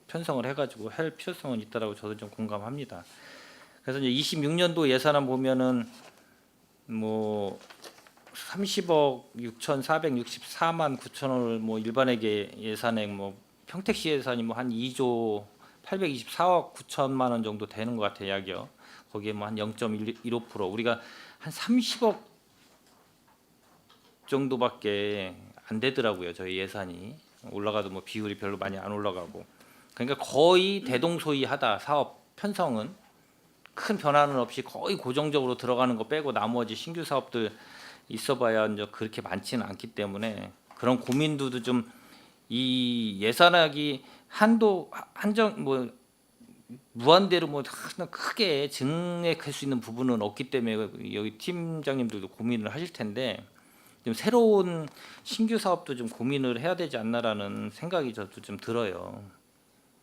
편성을 해가지고 할 필요성은 있다라고 저도 좀 공감합니다. 그래서 이제 26년도 예산안 보면은 뭐 30억 6,464만 9천 원을 뭐 일반회계 예산액 뭐 평택시 예산이 뭐 한 2조 824억 9천만 원 정도 되는 것 같아요, 약이요. 거기에 뭐 한 0.15% 우리가 한 30억 정도밖에 안 되더라고요, 저희 예산이. 올라가도 뭐 비율이 별로 많이 안 올라가고. 그러니까 거의 대동소이하다 사업 편성은 큰 변화는 없이 거의 고정적으로 들어가는 거 빼고 나머지 신규 사업들 있어봐야 이제 그렇게 많지는 않기 때문에 그런 고민도 좀 이 예산안이 한정 뭐 무한대로 뭐 하나 크게 증액할 수 있는 부분은 없기 때문에 여기 팀장님들도 고민을 하실 텐데 좀 새로운 신규 사업도 좀 고민을 해야 되지 않나라는 생각이 저도 좀 들어요.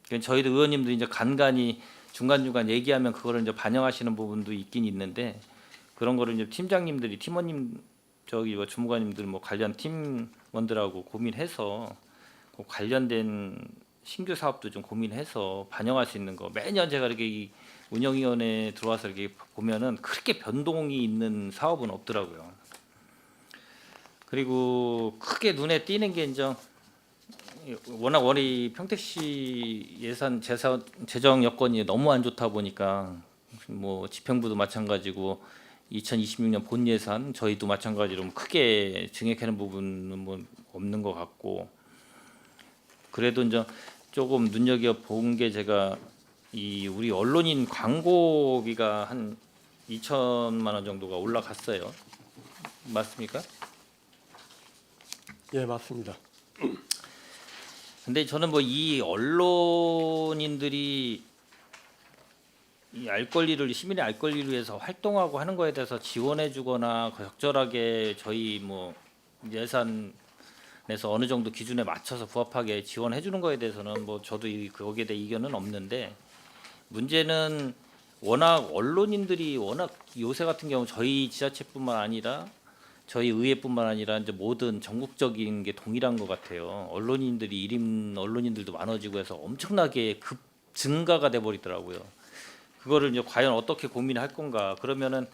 그러니까 저희도 의원님들 이제 간간히 중간중간 얘기하면 그거를 이제 반영하시는 부분도 있긴 있는데 그런 거를 이제 팀장님들이 팀원님 저기 뭐 주무관님들 뭐 관련 팀원들하고 고민해서 그 관련된 신규 사업도 좀 고민해서 반영할 수 있는 거 매년 제가 이렇게 이 운영위원회에 들어와서 이렇게 보면은 그렇게 변동이 있는 사업은 없더라고요. 그리고 크게 눈에 띄는 게 이제 워낙 이 평택시 재정 여건이 너무 안 좋다 보니까 뭐 집행부도 마찬가지고 2026년 본 예산 저희도 마찬가지로 크게 증액하는 부분은 뭐 없는 것 같고, 그래도 이제 조금 눈여겨 본 게 제가 이 우리 언론인 광고비가 한 2천만 원 정도가 올라갔어요. 맞습니까? 예, 맞습니다. 근데 저는 뭐 이 언론인들이 이 알 권리를 시민의 알 권리를 위해서 활동하고 하는 거에 대해서 지원해주거나 적절하게 저희 뭐 예산에서 어느 정도 기준에 맞춰서 부합하게 지원해주는 거에 대해서는 뭐 저도 거기에 대해 이견은 없는데, 문제는 워낙 언론인들이 워낙 요새 같은 경우 저희 지자체뿐만 아니라 저희 의회뿐만 아니라 이제 모든 전국적인 게 동일한 것 같아요. 언론인들이 일임 언론인들도 많아지고 해서 엄청나게 급 증가가 돼 버리더라고요. 그거를 이제 과연 어떻게 고민할 건가? 그러면은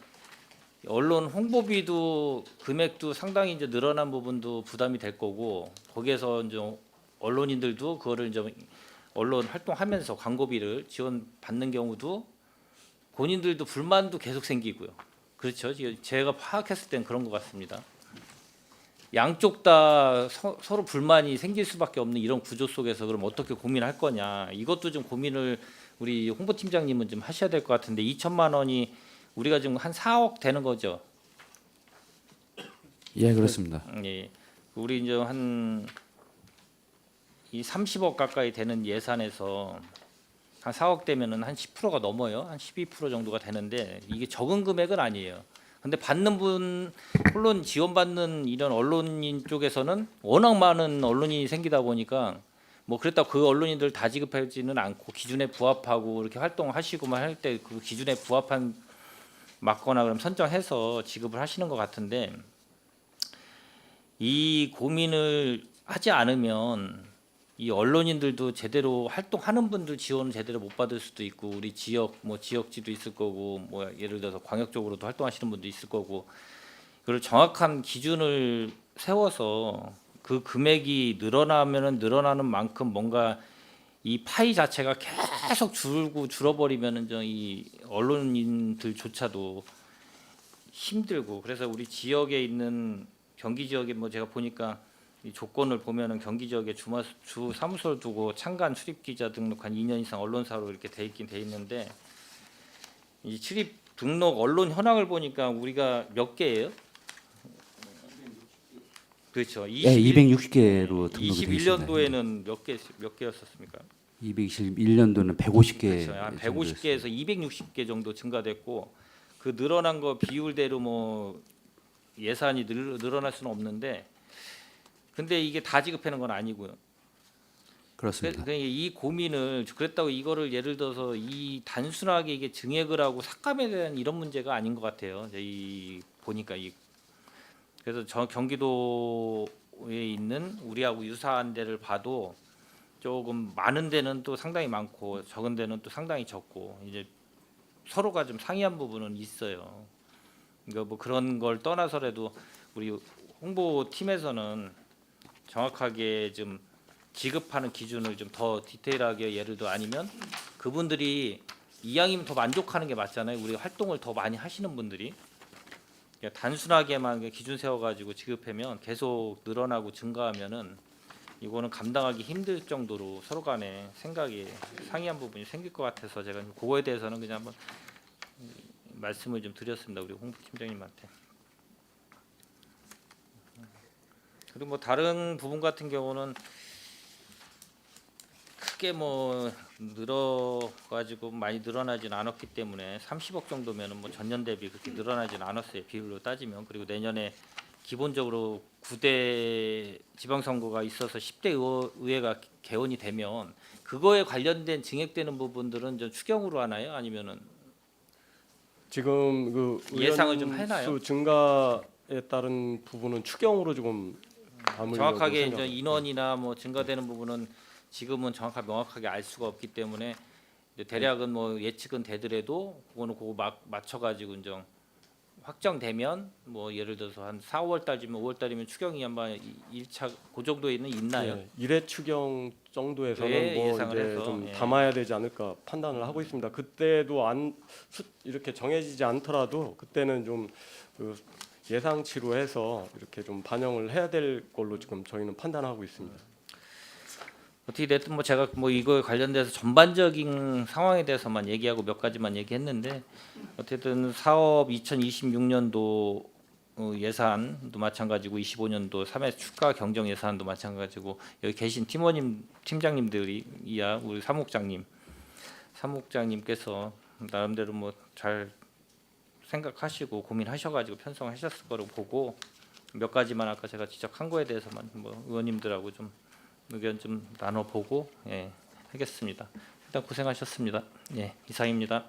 언론 홍보비도 금액도 상당히 이제 늘어난 부분도 부담이 될 거고, 거기에서 이제 언론인들도 그거를 이제 언론 활동하면서 광고비를 지원받는 경우도 본인들도 불만도 계속 생기고요. 그렇죠. 제가 파악했을 땐 그런 것 같습니다. 양쪽 다 서로 불만이 생길 수밖에 없는 이런 구조 속에서 그럼 어떻게 고민할 거냐, 이것도 좀 고민을 우리 홍보팀장님은 좀 하셔야 될 것 같은데, 2천만 원이 우리가 지금 한 4억 되는 거죠. 예, 그렇습니다. 예, 우리 이제 한 이 30억 가까이 되는 예산에서 한 4억 되면은 한 10%가 넘어요. 한 12% 정도가 되는데 이게 적은 금액은 아니에요. 근데 받는 분, 물론 지원받는 이런 언론인 쪽에서는 워낙 많은 언론인이 생기다 보니까 뭐 그랬다고 그 언론인들 다 지급하지는 않고 기준에 부합하고 이렇게 활동하시고만 할 때 그 기준에 부합한 맞거나 그럼 선정해서 지급을 하시는 것 같은데, 이 고민을 하지 않으면 이 언론인들도 제대로 활동하는 분들 지원을 제대로 못 받을 수도 있고, 우리 지역지도 있을 거고, 뭐 예를 들어서 광역적으로도 활동하시는 분도 있을 거고, 그걸 정확한 기준을 세워서 그 금액이 늘어나면은 늘어나는 만큼 뭔가 이 파이 자체가 계속 줄어버리면은 이 언론인들조차도 힘들고, 그래서 우리 지역에 있는 경기 지역에 뭐 제가 보니까 이 조건을 보면은 경기 지역에 주 사무소를 두고 창간 출입 기자 등록한 2년 이상 언론사로 이렇게 돼 있긴 돼 있는데, 이 출입 등록 언론 현황을 보니까 우리가 몇 개예요? 그렇죠. 예, 260개로 등록이 되어 있습니다. 21년도에는 몇 개였었습니까? 221년도는 150개. 그렇죠. 한 150개에서 260개 정도 증가됐고, 그 늘어난 거 비율대로 뭐 예산이 늘어날 수는 없는데, 근데 이게 다 지급하는 건 아니고요. 그렇습니다. 그러니까 이 고민을 그랬다고 이거를 예를 들어서 이 단순하게 이게 증액을 하고 삭감에 대한 이런 문제가 아닌 것 같아요. 이 보니까 그래서 경기도에 있는 우리하고 유사한 데를 봐도 조금 많은 데는 또 상당히 많고 적은 데는 또 상당히 적고, 이제 서로가 좀 상이한 부분은 있어요. 그러니까 뭐 그런 걸 떠나서라도 우리 홍보팀에서는 정확하게 좀 지급하는 기준을 좀 더 디테일하게, 예를 들어 아니면 그분들이 이왕이면 더 만족하는 게 맞잖아요. 우리 활동을 더 많이 하시는 분들이, 그러니까 단순하게만 기준 세워가지고 지급하면 계속 늘어나고 증가하면은 이거는 감당하기 힘들 정도로 서로 간에 생각이 상이한 부분이 생길 것 같아서 제가 그거에 대해서는 그냥 한번 말씀을 좀 드렸습니다. 우리 홍보팀장님한테. 그리고 뭐 다른 부분 같은 경우는 크게 뭐 늘어가지고 많이 늘어나진 않았기 때문에 30억 정도면은 뭐 전년 대비 그렇게 늘어나진 않았어요. 비율로 따지면. 그리고 내년에 기본적으로 9대 지방선거가 있어서 10대 의회가 개원이 되면 그거에 관련된 증액되는 부분들은 좀 추경으로 하나요? 아니면은 지금 그 예상을 좀 의원 해놔요? 수 증가에 따른 부분은 추경으로 조금 담으려고 정확하게 이제 생각합니다. 인원이나 뭐 증가되는 부분은 지금은 정확하게 명확하게 알 수가 없기 때문에 이제 대략은 뭐 예측은 되더라도 그거는 그거 막 맞춰가지고 이제 확정되면 뭐 예를 들어서 한 4, 5월 달이면 5월 달이면 추경이 아마 1차 그 정도에는 있나요? 예, 1회 추경 정도에서는 예, 뭐 예상을 이제 해서, 좀 예. 담아야 되지 않을까 판단을 하고 있습니다. 그때도 이렇게 정해지지 않더라도 그때는 좀 그 예상치로 해서 이렇게 좀 반영을 해야 될 걸로 지금 저희는 판단하고 있습니다. 어떻게 됐든 뭐 제가 뭐 이거에 관련돼서 전반적인 상황에 대해서만 얘기하고 몇 가지만 얘기했는데 어쨌든 사업 2026년도 예산도 마찬가지고 25년도 3회 추가 경정 예산도 마찬가지고 여기 계신 팀장님들이야 우리 사무국장님께서 나름대로 뭐 잘 생각하시고 고민하셔가지고 편성하셨을 거라고 보고 몇 가지만 아까 제가 지적한 거에 대해서만 뭐 의원님들하고 좀 의견 좀 나눠보고 예, 하겠습니다. 일단 고생하셨습니다. 예, 이상입니다.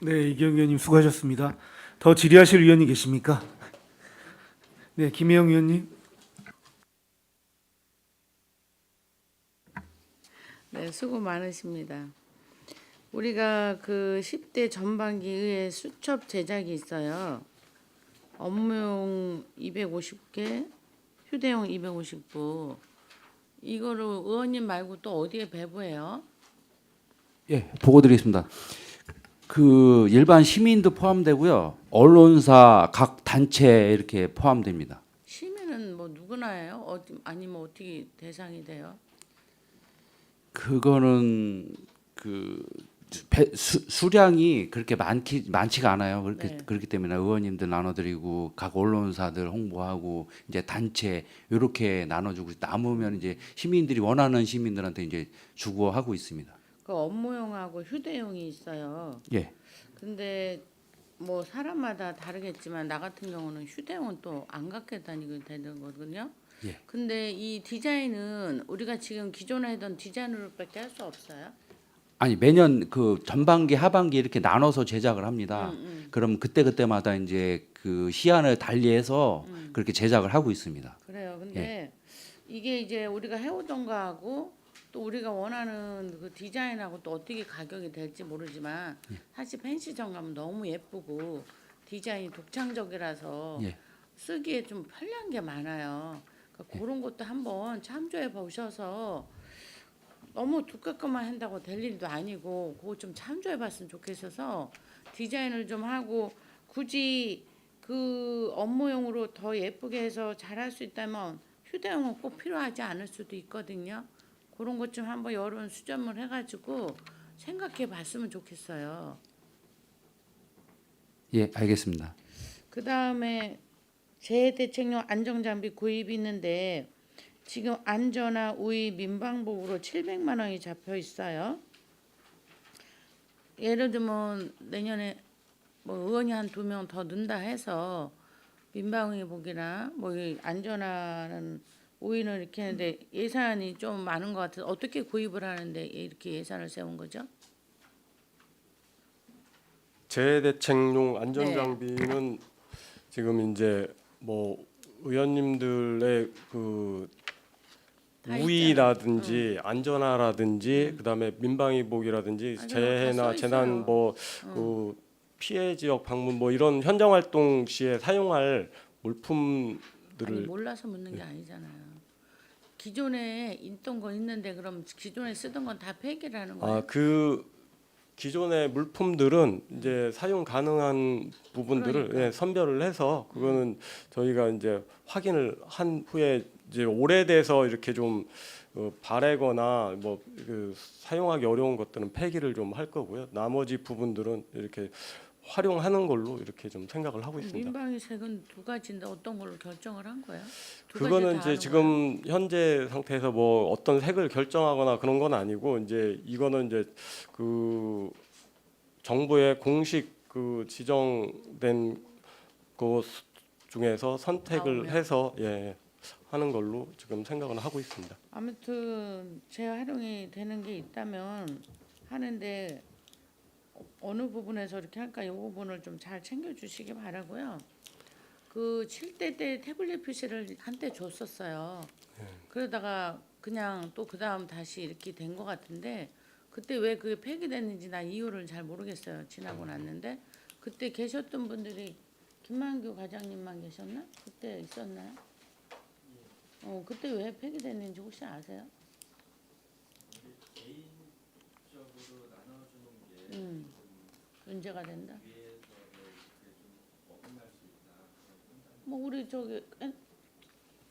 네, 이경 의원님 수고하셨습니다. 더 질의하실 의원이 계십니까? 네, 김혜영 의원님. 네, 수고 많으십니다. 우리가 그 10대 전반기 의회 수첩 제작이 있어요. 업무용 250개, 휴대용 250부. 이거를 의원님 말고 또 어디에 배부해요? 예, 보고 드리겠습니다. 그 일반 시민도 포함되고요. 언론사 각 단체 이렇게 포함됩니다. 시민은 뭐 누구나 해요? 아니면 어떻게 대상이 돼요? 그거는 그 수량이 그렇게 많지가 않아요. 네. 그렇기 때문에 의원님들 나눠드리고 각 언론사들 홍보하고 이제 단체 이렇게 나눠주고 남으면 이제 시민들이 원하는 시민들한테 이제 주고 하고 있습니다. 그 업무용하고 휴대용이 있어요. 예. 근데 뭐 사람마다 다르겠지만 나 같은 경우는 휴대용은 또 안 갖게 다니게 되는 거거든요. 예. 근데 이 디자인은 우리가 지금 기존에 하던 디자인으로밖에 할 수 없어요. 아니 매년 그 전반기 하반기 이렇게 나눠서 제작을 합니다. 그럼 그때마다 이제 그 시안을 달리해서 그렇게 제작을 하고 있습니다. 그래요. 근데 이게 이제 우리가 해오던 거하고 또 우리가 원하는 그 디자인하고 또 어떻게 가격이 될지 모르지만 사실 펜시점 가면 너무 예쁘고 디자인이 독창적이라서 예. 쓰기에 좀 편리한 게 많아요. 그러니까 그런 것도 한번 참조해 보셔서 너무 두껍게만 한다고 될 일도 아니고 그거 좀 참조해 봤으면 좋겠어서 디자인을 좀 하고 굳이 그 업무용으로 더 예쁘게 해서 잘할 수 있다면 휴대용은 꼭 필요하지 않을 수도 있거든요. 그런 것 좀 한번 여론 수렴을 해가지고 생각해 봤으면 좋겠어요. 예, 알겠습니다. 그 다음에 재해대책용 안정장비 구입이 있는데 지금 안전화, 우위, 민방복으로 700만 원이 잡혀 있어요. 예를 들면 내년에 뭐 의원이 한 2명 더 넣는다 해서 민방위복이나 뭐 이 안전화는 우위는 이렇게 하는데 예산이 좀 많은 것 같아서 어떻게 구입을 하는데 이렇게 예산을 세운 거죠? 재해대책용 안전장비는 지금 이제 뭐 의원님들의 그 다 우위라든지 안전화라든지 그다음에 민방위복이라든지 아, 재해나 써 재난 있어요. 뭐 그 피해 지역 방문 뭐 이런 현장 활동 시에 사용할 아니 물품들을 몰라서 묻는 게 아니잖아요. 기존에 있던 거 있는데 그럼 기존에 쓰던 건 다 폐기를 하는 거예요? 그 기존의 물품들은 이제 사용 가능한 부분들을 그러니까. 선별을 해서 그거는 저희가 이제 확인을 한 후에 이제 오래돼서 이렇게 좀 바래거나 뭐 그 사용하기 어려운 것들은 폐기를 좀 할 거고요. 나머지 부분들은 이렇게 활용하는 걸로 이렇게 좀 생각을 하고 있습니다. 민방위색은 두 가지인데 어떤 걸로 결정을 한 거예요? 두 가지 그거는 다 이제 하는 지금 현재 상태에서 뭐 어떤 색을 결정하거나 그런 건 아니고 이제 이거는 이제 그 정부의 공식 그 지정된 것 중에서 선택을 나오면. 해서 하는 걸로 지금 생각은 하고 있습니다. 아무튼 재활용이 되는 게 있다면 하는데 어느 부분에서 이렇게 할까 이 부분을 좀 잘 챙겨주시기 바라고요. 그 7대 때 태블릿 PC를 한때 줬었어요. 그러다가 그냥 또 그 다음 다시 이렇게 된 것 같은데 그때 왜 그게 폐기됐는지 나 이유를 잘 모르겠어요. 지나고 났는데 그때 계셨던 분들이 김만규 과장님만 계셨나? 그때 있었나요? 그때 왜 폐기됐는지 혹시 아세요? 문제가 된다. 뭐 우리 저기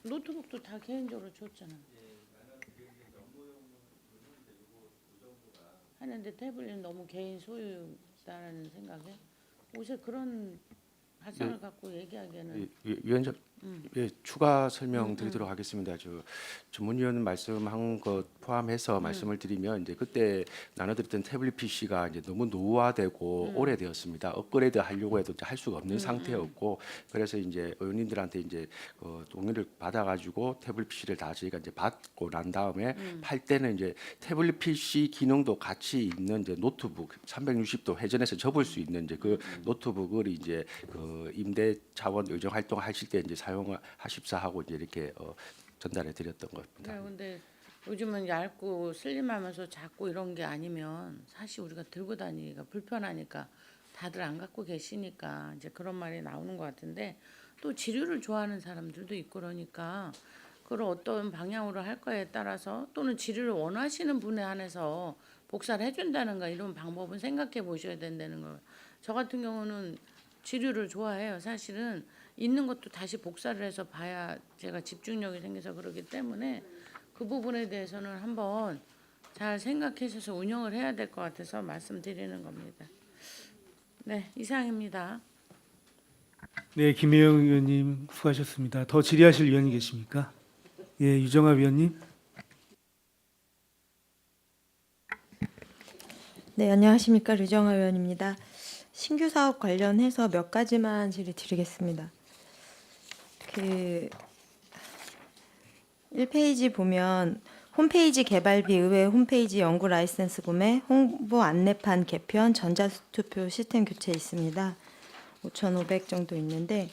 노트북도 다 개인적으로 줬잖아. 하는데 태블릿 너무 개인 소유다라는 생각에 옷에 그런 발상을 갖고 얘기하기에는 위원장, 예, 추가 설명드리도록 하겠습니다. 전문위원 말씀한 것 포함해서 말씀을 드리면 이제 그때 나눠드렸던 태블릿 PC가 이제 너무 노후화되고 오래되었습니다. 업그레이드 하려고 해도 이제 할 수가 없는 상태였고, 그래서 이제 의원님들한테 이제 동의를 받아가지고 태블릿 PC를 다 저희가 이제 받고 난 다음에 팔 때는 이제 태블릿 PC 기능도 같이 있는 이제 노트북 360도 회전해서 접을 수 있는 이제 그 노트북을 이제 그 임대 차원 의정 활동 하실 때 이제 사용하십사 하고 이제 이렇게 전달해 드렸던 겁니다. 네, 근데 요즘은 얇고 슬림하면서 작고 이런 게 아니면 사실 우리가 들고 다니기가 불편하니까 다들 안 갖고 계시니까 이제 그런 말이 나오는 것 같은데, 또 지류를 좋아하는 사람들도 있고 그러니까 그걸 어떤 방향으로 할 거에 따라서 또는 지류를 원하시는 분에 한해서 복사를 해준다는가 이런 방법은 생각해 보셔야 된다는 거예요. 저 같은 경우는 지류를 좋아해요. 사실은 있는 것도 다시 복사를 해서 봐야 제가 집중력이 생겨서 그러기 때문에 그 부분에 대해서는 한번 잘 생각하셔서 운영을 해야 될 것 같아서 말씀드리는 겁니다. 네, 이상입니다. 네, 김혜영 의원님 수고하셨습니다. 더 질의하실 위원이 계십니까? 예, 유정아 위원님. 네, 안녕하십니까. 류정아 의원입니다. 신규 사업 관련해서 몇 가지만 질의 드리겠습니다. 1페이지 보면 홈페이지 개발비, 의회 홈페이지 연구 라이센스 구매, 홍보 안내판 개편, 전자투표 시스템 교체 있습니다. 5,500 정도 있는데,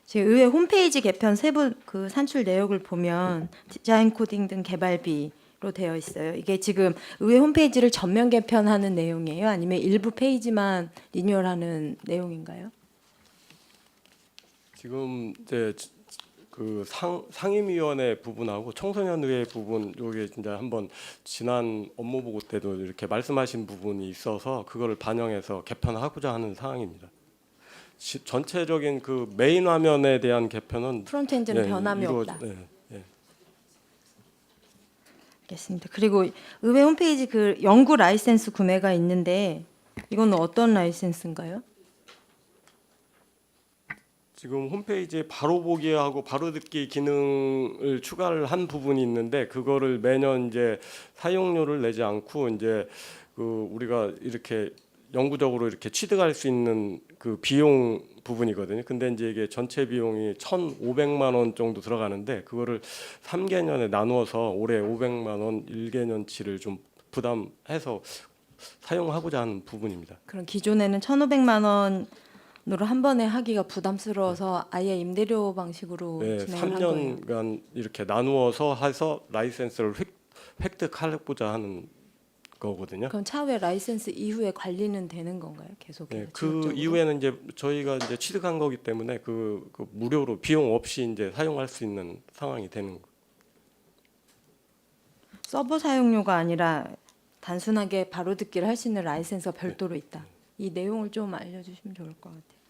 지금 의회 홈페이지 개편 세부 그 산출 내역을 보면 디자인 코딩 등 개발비로 되어 있어요. 이게 지금 의회 홈페이지를 전면 개편하는 내용이에요? 아니면 일부 페이지만 리뉴얼하는 내용인가요? 지금 이제 그 상임위원회 부분하고 청소년의회 부분 요게 진짜 한번 지난 업무 보고 때도 이렇게 말씀하신 부분이 있어서 그거를 반영해서 개편하고자 하는 사항입니다. 전체적인 그 메인 화면에 대한 개편은 프론트엔드는 변함이 없다. 네. 알겠습니다. 그리고 의회 홈페이지 그 연구 라이센스 구매가 있는데 이건 어떤 라이센스인가요? 지금 홈페이지에 바로 보기하고 바로 듣기 기능을 추가를 한 부분이 있는데 그거를 매년 이제 사용료를 내지 않고 이제 그 우리가 이렇게 영구적으로 이렇게 취득할 수 있는 그 비용 부분이거든요. 근데 이제 이게 전체 비용이 1,500만 원 정도 들어가는데 그거를 3개년에 나누어서 올해 500만 원 1개년치를 좀 부담해서 사용하고자 하는 부분입니다. 그럼 기존에는 1,500만 원으로 한 번에 하기가 부담스러워서 아예 임대료 방식으로 네, 진행을 한 거예요. 3년간 이렇게 나누어서 해서 라이센스를 획득하고자 하는 거거든요. 그럼 차후에 라이센스 이후에 관리는 되는 건가요? 계속해서? 네, 그 지속적으로? 이후에는 이제 저희가 이제 취득한 거기 때문에 그 무료로 비용 없이 이제 사용할 수 있는 상황이 되는 거. 서버 사용료가 아니라 단순하게 바로 듣기를 할 수 있는 라이센스가 별도로 있다. 이 내용을 좀 알려주시면 좋을 것 같아요.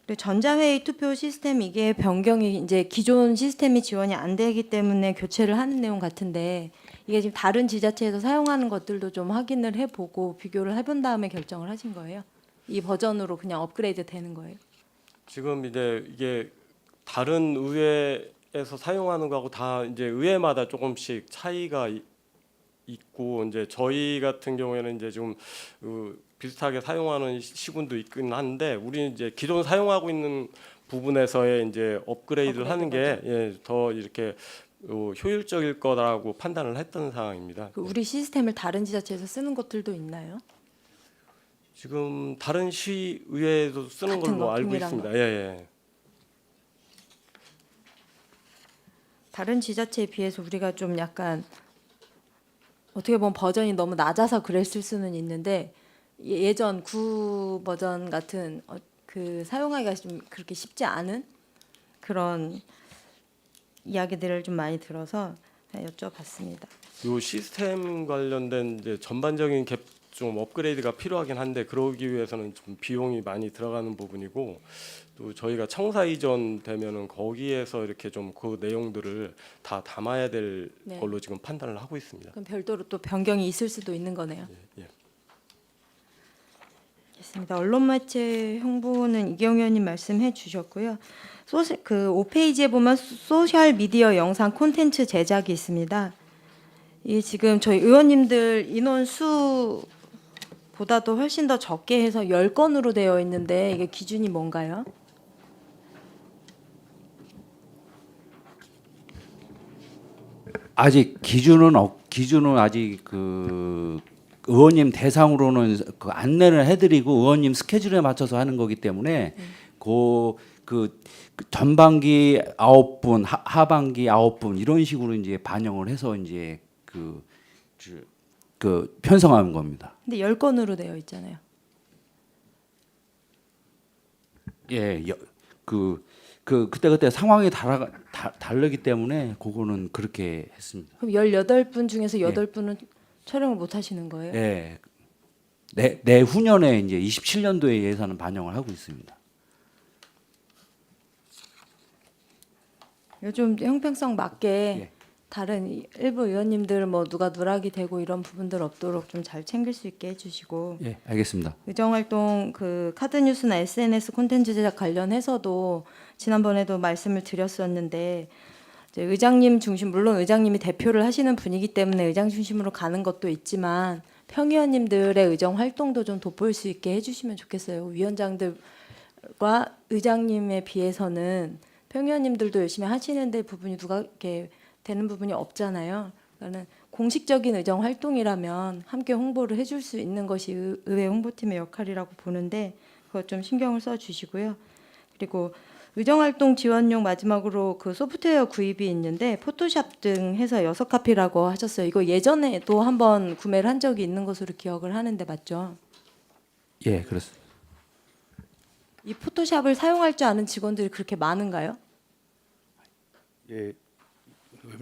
그리고 전자회의 투표 시스템 이게 변경이 이제 기존 시스템이 지원이 안 되기 때문에 교체를 하는 내용 같은데 이게 지금 다른 지자체에서 사용하는 것들도 좀 확인을 해보고 비교를 해본 다음에 결정을 하신 거예요? 이 버전으로 그냥 업그레이드 되는 거예요? 지금 이제 이게 다른 의회에서 사용하는 거하고 다 이제 의회마다 조금씩 차이가 있고 이제 저희 같은 경우에는 이제 좀 비슷하게 사용하는 시군도 있긴 한데 우리 이제 기존 사용하고 있는 부분에서의 이제 업그레이드를 하는 게 더 이렇게 효율적일 거라고 판단을 했던 상황입니다. 그 우리 시스템을 다른 지자체에서 쓰는 것들도 있나요? 지금 다른 시의회에도 쓰는 같은 걸로 거, 알고 동일한 있습니다. 거. 예. 다른 지자체에 비해서 우리가 좀 약간 어떻게 보면 버전이 너무 낮아서 그랬을 수는 있는데 예전 9 버전 같은 그 사용하기가 좀 그렇게 쉽지 않은 그런 이야기들을 좀 많이 들어서 여쭤봤습니다. 요 시스템 관련된 이제 전반적인 좀 업그레이드가 필요하긴 한데 그러기 위해서는 좀 비용이 많이 들어가는 부분이고 또 저희가 청사 이전 되면은 거기에서 이렇게 좀 그 내용들을 다 담아야 될 네. 걸로 지금 판단을 하고 있습니다. 그럼 별도로 또 변경이 있을 수도 있는 거네요. 예. 알겠습니다. 언론 매체 홍보는 이경 의원님 말씀해 주셨고요. 그 5페이지에 보면 소셜 미디어 영상 콘텐츠 제작이 있습니다. 이 지금 저희 의원님들 인원 수보다도 훨씬 더 적게 해서 10건으로 되어 있는데 이게 기준이 뭔가요? 아직 기준은 아직 그 의원님 대상으로는 그 안내를 해드리고 의원님 스케줄에 맞춰서 하는 거기 때문에 그 전반기 9분, 하반기 9분 이런 식으로 이제 반영을 해서 이제 그 편성하는 겁니다. 근데 10건으로 되어 있잖아요. 예, 그때 상황이 다르기 때문에 그거는 그렇게 했습니다. 그럼 18분 중에서 8분은 촬영을 못 하시는 거예요? 예, 내후년에 이제 27년도에 예산은 반영을 하고 있습니다. 요즘 형평성 맞게 예. 다른 일부 의원님들 뭐 누가 누락이 되고 이런 부분들 없도록 좀 잘 챙길 수 있게 해주시고 예, 알겠습니다. 의정활동 그 카드뉴스나 SNS 콘텐츠 제작 관련해서도 지난번에도 말씀을 드렸었는데 이제 의장님 중심 물론 의장님이 대표를 하시는 분이기 때문에 의장 중심으로 가는 것도 있지만 평의원님들의 의정 활동도 좀 돋보일 수 있게 해주시면 좋겠어요. 위원장들과 의장님에 비해서는 평의원님들도 열심히 하시는데 부분이 누가 이렇게 되는 부분이 없잖아요. 그러니까는 공식적인 의정 활동이라면 함께 홍보를 해줄 수 있는 것이 의회 홍보팀의 역할이라고 보는데 그것 좀 신경을 써주시고요. 그리고 의정활동 지원용 마지막으로 그 소프트웨어 구입이 있는데 포토샵 등 해서 6카피라고 하셨어요. 이거 예전에도 한번 구매를 한 적이 있는 것으로 기억을 하는데 맞죠? 예, 그렇습니다. 이 포토샵을 사용할 줄 아는 직원들이 그렇게 많은가요? 예,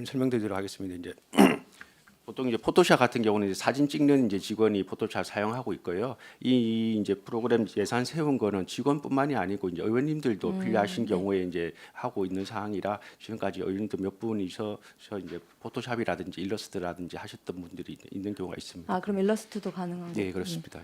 설명드리도록 하겠습니다. 이제 보통 이제 포토샵 같은 경우는 이제 사진 찍는 이제 직원이 포토샵 사용하고 있고요. 이 이제 프로그램 예산 세운 거는 직원뿐만이 아니고 이제 의원님들도 필요하신 경우에 이제 하고 있는 사항이라 지금까지 의원님들 몇 분이서 이제 포토샵이라든지 일러스트라든지 하셨던 분들이 있는 경우가 있습니다. 아 그럼 일러스트도 가능한 네, 거군요. 그렇습니다.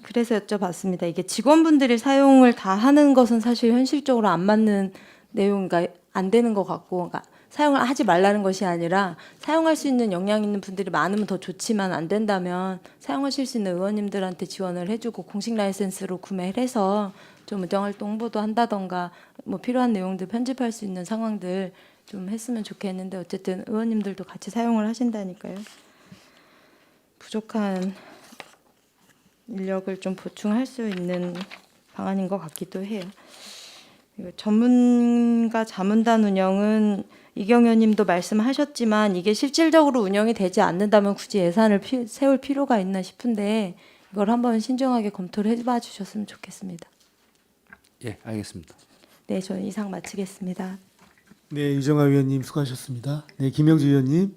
그래서 여쭤봤습니다. 이게 직원분들이 사용을 다 하는 것은 사실 현실적으로 안 맞는 내용인가 안 되는 것 같고, 그러니까 사용을 하지 말라는 것이 아니라 사용할 수 있는 역량 있는 분들이 많으면 더 좋지만 안 된다면 사용하실 수 있는 의원님들한테 지원을 해주고 공식 라이센스로 구매를 해서 좀 의정활동 홍보도 한다던가 뭐 필요한 내용들 편집할 수 있는 상황들 좀 했으면 좋겠는데 어쨌든 의원님들도 같이 사용을 하신다니까요. 부족한 인력을 좀 보충할 수 있는 방안인 것 같기도 해요. 그리고 전문가 자문단 운영은 이경 의원님도 말씀하셨지만 이게 실질적으로 운영이 되지 않는다면 굳이 예산을 세울 필요가 있나 싶은데 이걸 한번 신중하게 검토를 해봐 주셨으면 좋겠습니다. 예, 알겠습니다. 네, 저는 이상 마치겠습니다. 네, 이정아 위원님 수고하셨습니다. 네, 김영주 위원님.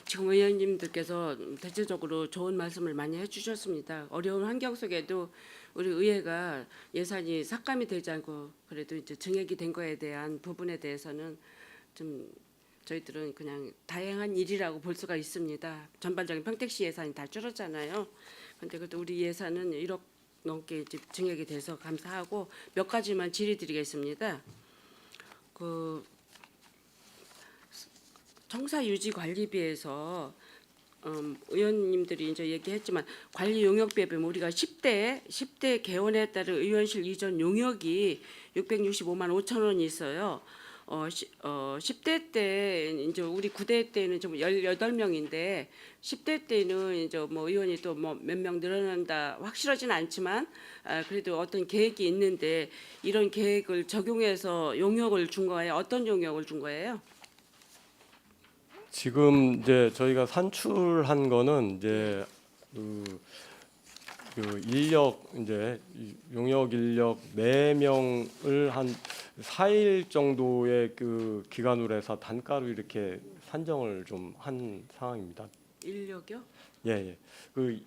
지금 의원님들께서 대체적으로 좋은 말씀을 많이 해주셨습니다. 어려운 환경 속에도 우리 의회가 예산이 삭감이 되지 않고 그래도 이제 증액이 된 거에 대한 부분에 대해서는 좀 저희들은 그냥 다행한 일이라고 볼 수가 있습니다. 전반적인 평택시 예산이 다 줄었잖아요. 그런데 그래도 우리 예산은 1억 넘게 이제 증액이 돼서 감사하고 몇 가지만 질의드리겠습니다. 그 청사 유지 관리비에서 의원님들이 이제 얘기했지만 관리 용역비에 보면 우리가 10대 개원에 따른 의원실 이전 용역이 665만 5천 원이 있어요. 10대 때 이제 우리 9대 때는 좀 18명인데 10대 때는 이제 뭐 의원이 또 뭐 몇 명 늘어난다 확실하지는 않지만 그래도 어떤 계획이 있는데 이런 계획을 적용해서 용역을 준 거예요. 어떤 용역을 준 거예요? 지금 이제 저희가 산출한 거는 이제 그 인력 이제 용역 인력 4명을 한 4일 정도의 그 기간으로 해서 단가로 이렇게 산정을 좀 한 상황입니다. 인력이요? 예, 예. 그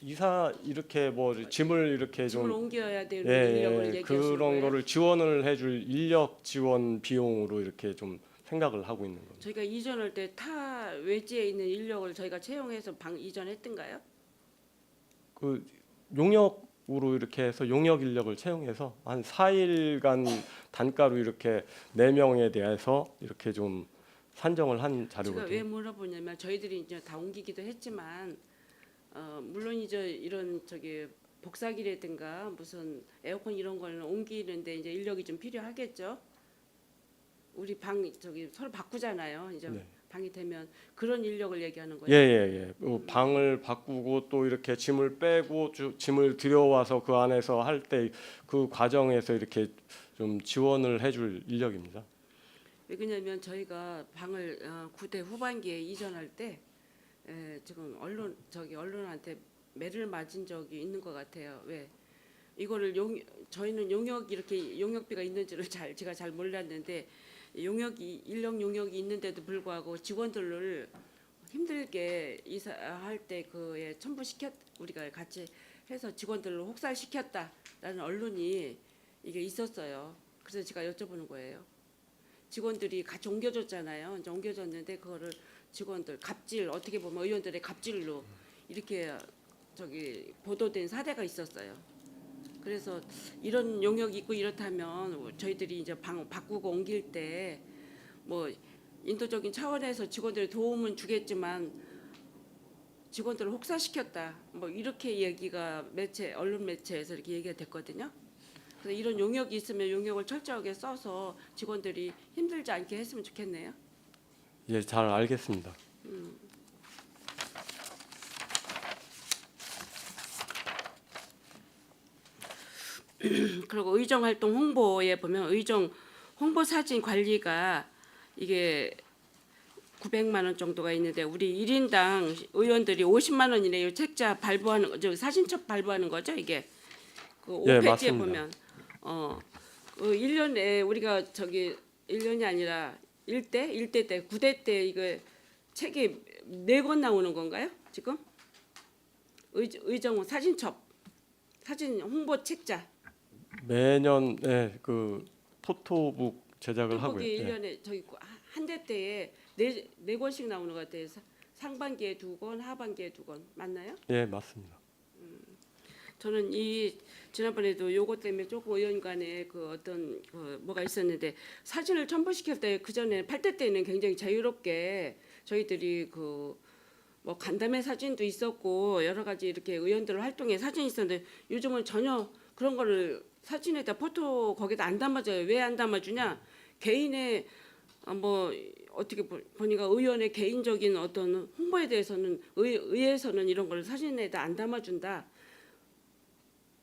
이사 이렇게 뭐 짐을 이렇게 짐을 좀 옮겨야 되는 예, 인력을 예, 얘기하시는 그런 거예요? 거를 지원을 해줄 인력 지원 비용으로 이렇게 좀 생각을 하고 있는 겁니다. 저희가 이전할 때 타 외지에 있는 인력을 저희가 채용해서 방 이전했던가요? 그 용역으로 이렇게 해서 용역 인력을 채용해서 한 4일간 단가로 이렇게 4명에 대해서 이렇게 좀 산정을 한 제가 왜 자료거든요. 물어보냐면 저희들이 이제 다 옮기기도 했지만 물론 이제 이런 저기 복사기라든가 무슨 에어컨 이런 거는 옮기는데 이제 인력이 좀 필요하겠죠. 우리 방 저기 서로 바꾸잖아요. 이제 네. 방이 되면 그런 인력을 얘기하는 거예요. 예, 예, 예. 방을 바꾸고 또 이렇게 짐을 빼고 짐을 들여와서 그 안에서 할 때 그 과정에서 이렇게 좀 지원을 해줄 인력입니다. 왜 그러냐면 저희가 방을 9대 후반기에 이전할 때 지금 언론한테 매를 맞은 적이 있는 것 같아요. 왜 이거를 저희는 용역비가 있는지를 제가 잘 몰랐는데 인력 용역이 있는데도 불구하고 직원들을 힘들게 이사할 때 그에 우리가 같이 해서 직원들을 혹살시켰다라는 언론이 이게 있었어요. 그래서 제가 여쭤보는 거예요. 직원들이 같이 옮겨줬잖아요. 이제 옮겨줬는데 그거를 직원들 갑질 어떻게 보면 의원들의 갑질로 이렇게 저기 보도된 사례가 있었어요. 그래서 이런 용역이 있고 이렇다면 저희들이 이제 방 바꾸고 옮길 때 뭐 인도적인 차원에서 직원들의 도움은 주겠지만 직원들을 혹사시켰다. 뭐 이렇게 얘기가 언론 매체에서 이렇게 얘기가 됐거든요. 그래서 이런 용역이 있으면 용역을 철저하게 써서 직원들이 힘들지 않게 했으면 좋겠네요. 예, 잘 알겠습니다. 그리고 의정 활동 홍보에 보면 의정 홍보 사진 관리가 이게 900만 원 정도가 있는데 우리 1인당 의원들이 50만 원 이내에 책자 발부하는 사진첩 발부하는 거죠, 이게. 그 예, 5페이지에 맞습니다. 보면 그 1년에 우리가 1년이 아니라 1대 때 9대 때 이거 책이 4권 나오는 건가요? 지금? 의정 사진첩 사진 홍보 책자 매년 그 포토북 제작을 하고요. 거기 예. 1년에 저기 한 대 때에 네 권씩 나오는 것 같아요. 상반기에 2권, 하반기에 2권 맞나요? 예, 맞습니다. 저는 지난번에도 요거 때문에 조금 의원 간에 뭐가 있었는데 사진을 첨부시킬 때 그 전에 8대 때는 굉장히 자유롭게 저희들이 뭐 간담회 사진도 있었고 여러 가지 이렇게 의원들 활동에 사진이 있었는데 요즘은 전혀 그런 거를 사진에다 포토 거기다 안 담아줘요. 왜 안 담아주냐? 개인의 뭐 어떻게 보니까 의원의 개인적인 어떤 홍보에 대해서는 의회에서는 이런 걸 사진에다 안 담아준다.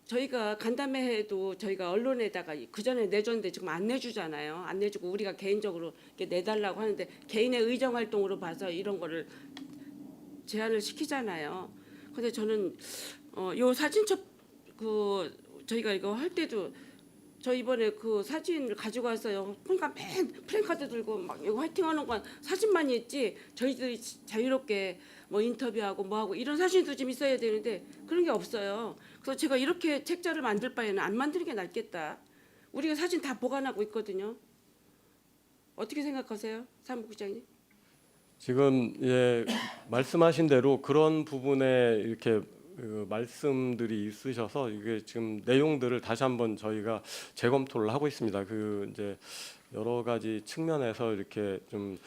저희가 간담회에도 저희가 언론에다가 그 전에 내줬는데 지금 안 내주잖아요. 안 내주고 우리가 개인적으로 이렇게 내달라고 하는데 개인의 의정 활동으로 봐서 이런 거를 제한을 시키잖아요. 근데 저는 요 사진첩 저희가 이거 할 때도 저 이번에 그 사진을 가지고 왔어요. 그러니까 맨 프랭카드 들고 막 이거 화이팅하는 건 사진만 있지 저희들이 자유롭게 뭐 인터뷰하고 뭐하고 이런 사진도 좀 있어야 되는데 그런 게 없어요. 그래서 제가 이렇게 책자를 만들 바에는 안 만드는 게 낫겠다. 우리가 사진 다 보관하고 있거든요. 어떻게 생각하세요, 사무국장님? 지금 말씀하신 대로 그런 부분에 이렇게 말씀들이 있으셔서 이게 지금 내용들을 다시 한번 저희가 재검토를 하고 있습니다. 이제 여러 가지 측면에서 이렇게 좀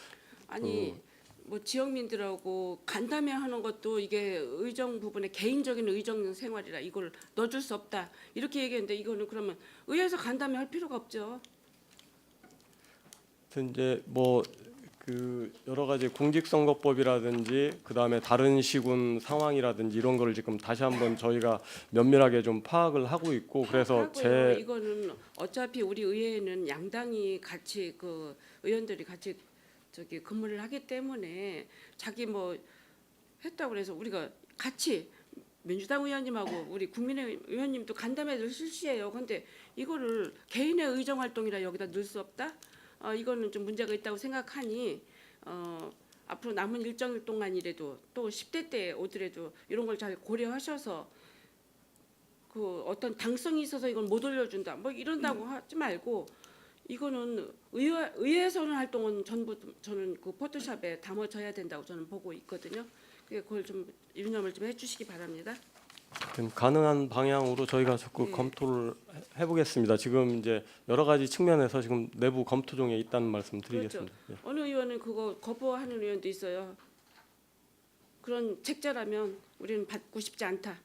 뭐 지역민들하고 간담회 하는 것도 이게 의정 부분에 개인적인 의정 생활이라 이걸 넣어줄 수 없다 이렇게 얘기했는데 이거는 그러면 의회에서 간담회 할 필요가 없죠. 이제 뭐 여러 가지 공직선거법이라든지 그다음에 다른 시군 상황이라든지 이런 거를 지금 다시 한번 저희가 면밀하게 좀 파악을 하고 있고 그래서 이거는 어차피 우리 의회는 양당이 같이 의원들이 같이 근무를 하기 때문에 자기 뭐 했다고 해서 우리가 같이 민주당 의원님하고 우리 국민의힘 의원님도 간담회를 실시해요. 근데 이거를 개인의 의정 활동이라 여기다 넣을 수 없다? 이거는 좀 문제가 있다고 생각하니 앞으로 남은 일정일 동안이라도 또 10대 때 오더라도 이런 걸 잘 고려하셔서 그 어떤 당성이 있어서 이건 못 올려준다 뭐 이런다고 하지 말고 이거는 의회 활동은 전부 저는 그 포토샵에 담아져야 된다고 저는 보고 있거든요. 그걸 좀 유념을 좀 해주시기 바랍니다. 그럼 가능한 방향으로 저희가 적극 네. 검토를 해보겠습니다. 지금 이제 여러 가지 측면에서 지금 내부 검토 중에 있다는 말씀 드리겠습니다. 예. 어느 의원은 그거 거부하는 의원도 있어요. 그런 책자라면 우리는 받고 싶지 않다.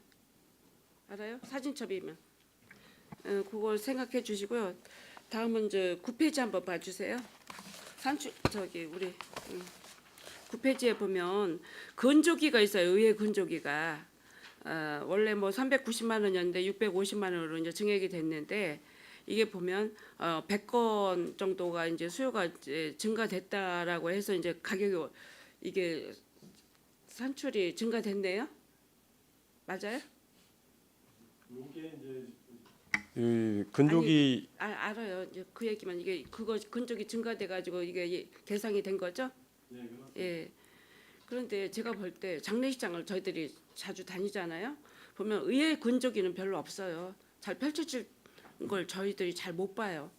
알아요? 사진첩이면. 그걸 생각해 주시고요. 다음은 이제 9페이지 한번 봐주세요. 우리 9페이지에 보면 건조기가 있어요. 의회 건조기가 원래 뭐 390만 원이었는데 650만 원으로 이제 증액이 됐는데 이게 보면 100건 정도가 이제 수요가 이제 증가됐다라고 해서 이제 가격이 이게 산출이 증가됐네요. 맞아요? 이 건조기 알아요. 이제 그 얘기만 이게 그거 건조기 증가돼 가지고 이게 개상이 된 거죠? 네, 예. 그런데 제가 볼 때 장례식장을 저희들이 자주 다니잖아요. 보면 의회 건조기는 별로 없어요. 잘 펼쳐질 걸 저희들이 잘 못 봐요.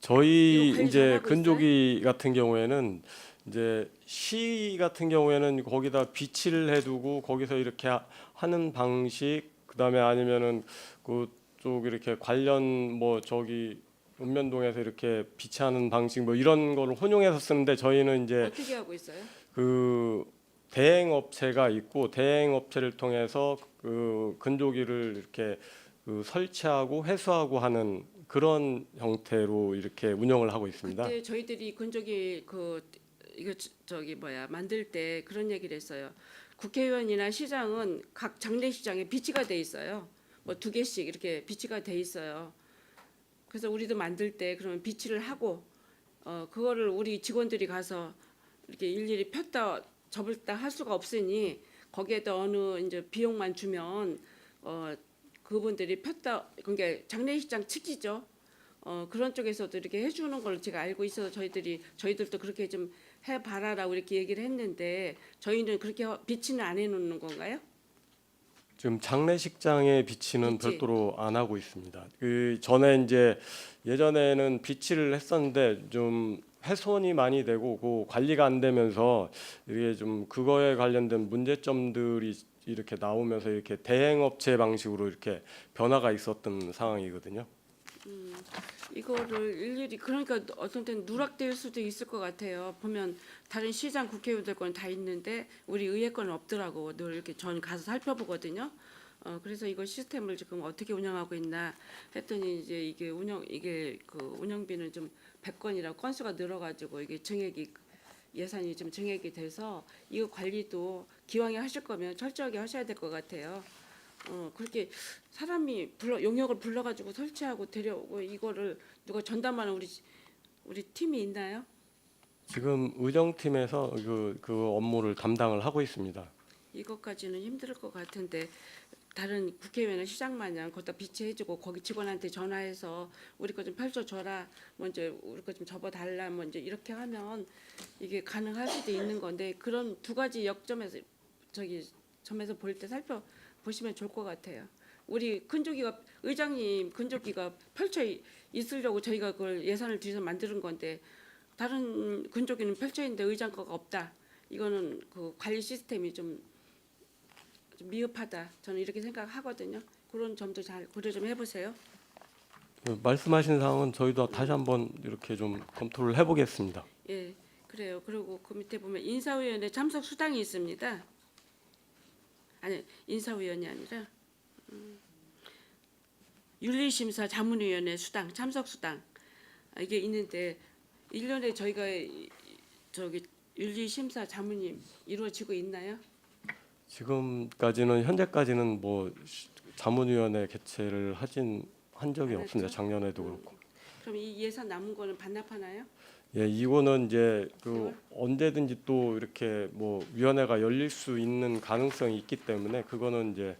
저희 이거 관리 이제 잘하고 건조기 같은 경우에는 이제 시 같은 경우에는 거기다 비치를 해두고 거기서 이렇게 하는 방식 그다음에 아니면은 그쪽 이렇게 관련 뭐 저기 읍면동에서 이렇게 비치하는 방식 뭐 이런 거를 혼용해서 쓰는데 저희는 이제 어떻게 하고 있어요? 그 대행 업체가 있고 대행 업체를 통해서 그 건조기를 이렇게 그 설치하고 회수하고 하는 그런 형태로 이렇게 운영을 하고 있습니다. 그때 저희들이 건조기 이거 만들 때 그런 얘기를 했어요. 국회의원이나 시장은 각 장례식장에 비치가 돼 있어요. 뭐 2개씩 이렇게 비치가 돼 있어요. 그래서 우리도 만들 때 그러면 비치를 하고 그거를 우리 직원들이 가서 이렇게 일일이 폈다 접을다 할 수가 없으니 거기에다 어느 이제 비용만 주면 그분들이 폈다 그러니까 장례식장 측이죠. 그런 쪽에서도 이렇게 해주는 걸 제가 알고 있어서 저희들도 그렇게 좀 해봐라라고 이렇게 얘기를 했는데 저희는 그렇게 비치는 안 해놓는 건가요? 지금 장례식장에 비치는 비치. 별도로 안 하고 있습니다. 그 전에 이제 예전에는 비치를 했었는데 좀 훼손이 많이 되고 그 관리가 안 되면서 이게 좀 그거에 관련된 문제점들이 이렇게 나오면서 이렇게 대행업체 방식으로 이렇게 변화가 있었던 상황이거든요. 이거를 일일이 그러니까 어떤 때는 누락될 수도 있을 것 같아요. 보면 다른 시장 국회의원들 건 다 있는데 우리 의회 거는 없더라고. 늘 이렇게 전 가서 살펴보거든요. 그래서 이거 시스템을 지금 어떻게 운영하고 있나 했더니 이제 이게 그 운영비는 좀 100건이라 건수가 늘어가지고 이게 예산이 좀 증액이 돼서 이거 관리도 기왕에 하실 거면 철저하게 하셔야 될 것 같아요. 그렇게 사람이 용역을 불러가지고 설치하고 데려오고 이거를 누가 전담하는 우리 팀이 있나요? 지금 의정팀에서 그 업무를 담당을 하고 있습니다. 이것까지는 힘들 것 같은데 다른 국회의원은 시장 마냥 거기다 비치해주고 거기 직원한테 전화해서 우리 거 좀 펼쳐줘라, 먼저 우리 거 좀 접어달라, 먼저 이렇게 하면 이게 가능할 수도 있는 건데 그런 두 가지 역점에서 점에서 볼 때 살펴보시면 좋을 것 같아요. 우리 의장님 건조기가 펼쳐 있으려고 저희가 그걸 예산을 들여서 만드는 건데 다른 건조기는 펼쳐 있는데 의장 거가 없다. 이거는 그 관리 시스템이 좀 미흡하다. 저는 이렇게 생각하거든요. 그런 점도 잘 고려 좀 해보세요. 말씀하신 사항은 저희도 다시 한번 이렇게 좀 검토를 해보겠습니다. 예, 그래요. 그리고 그 밑에 보면 인사위원회 참석 수당이 있습니다. 아니, 인사위원이 아니라 윤리심사 자문위원회 수당, 참석 수당 이게 있는데 1년에 저희가 윤리심사 자문이 이루어지고 있나요? 지금까지는 현재까지는 뭐 자문위원회 개최를 한 적이 없습니다. 작년에도 그렇고. 그럼 이 예산 남은 거는 반납하나요? 예, 이거는 이제 그 언제든지 또 이렇게 뭐 위원회가 열릴 수 있는 가능성이 있기 때문에 그거는 이제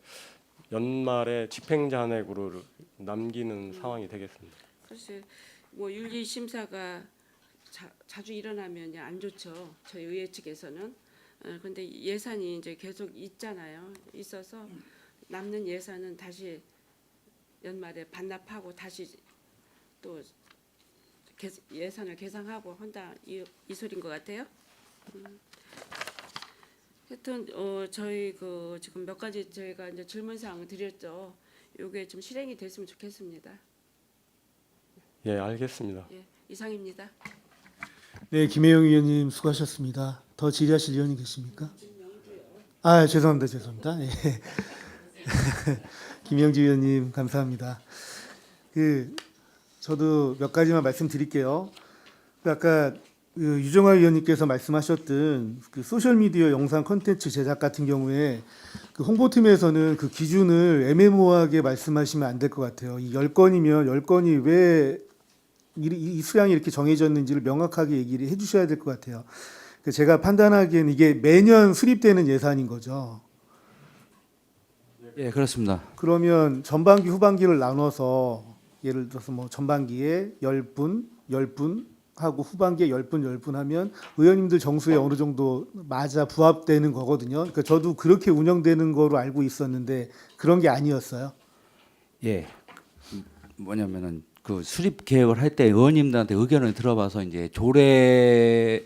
연말에 집행잔액으로 남기는 상황이 되겠습니다. 사실 뭐 윤리 심사가 자주 일어나면 안 좋죠. 저희 의회 측에서는. 근데 예산이 이제 계속 있잖아요. 있어서 남는 예산은 다시 연말에 반납하고 다시 또 예산을 계상하고 한다 이 소리인 것 같아요. 하여튼 저희 그 지금 몇 가지 저희가 이제 질문 사항을 드렸죠. 요게 좀 실행이 됐으면 좋겠습니다. 예, 알겠습니다. 예, 이상입니다. 네, 김혜영 의원님 수고하셨습니다. 더 질의하실 의원이 계십니까? 아, 죄송합니다. 예. 김영주 의원님 감사합니다. 저도 몇 가지만 말씀드릴게요. 아까 유정화 의원님께서 말씀하셨던 그 소셜 미디어 영상 콘텐츠 제작 같은 경우에 그 홍보팀에서는 그 기준을 애매모호하게 말씀하시면 안 될 것 같아요. 이 10건이면 10건이 왜 이 수량이 이렇게 정해졌는지를 명확하게 얘기를 해주셔야 될 것 같아요. 제가 판단하기에는 이게 매년 수립되는 예산인 거죠. 예, 그렇습니다. 그러면 전반기, 후반기를 나눠서 예를 들어서 뭐 전반기에 10분 하고 후반기에 10분 하면 의원님들 정수에 어느 정도 맞아 부합되는 거거든요. 그러니까 저도 그렇게 운영되는 거로 알고 있었는데 그런 게 아니었어요. 예, 뭐냐면은 그 수립 계획을 할 때 의원님들한테 의견을 들어봐서 이제 조례를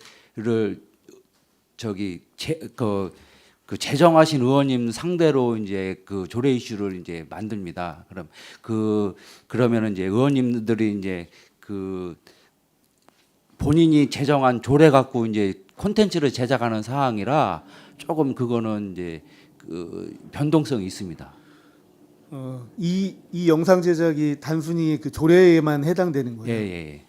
그 제정하신 의원님 상대로 이제 그 조례 이슈를 이제 만듭니다. 그러면은 이제 의원님들이 이제 그 본인이 제정한 조례 갖고 이제 콘텐츠를 제작하는 사항이라 조금 그거는 이제 그 변동성이 있습니다. 이 영상 제작이 단순히 그 조례에만 해당되는 거예요. 예.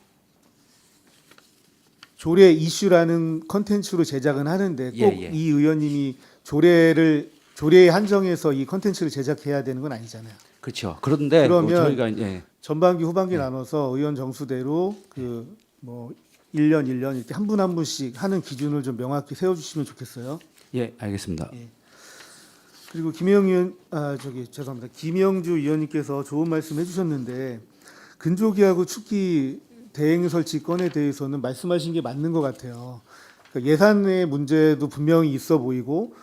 조례 이슈라는 컨텐츠로 제작은 하는데 꼭 이 예. 의원님이 조례에 한정해서 이 컨텐츠를 제작해야 되는 건 아니잖아요. 그렇죠. 그런데 그러면 저희가 전반기 후반기 나눠서 의원 정수대로 그 뭐 1년 이렇게 한 분 한 분씩 하는 기준을 좀 명확히 세워 주시면 좋겠어요. 예, 알겠습니다. 그리고 김영주 의원님께서 좋은 말씀 해주셨는데 근조기하고 축기 대행 설치 건에 대해서는 말씀하신 게 맞는 것 같아요. 그러니까 예산의 문제도 분명히 있어 보이고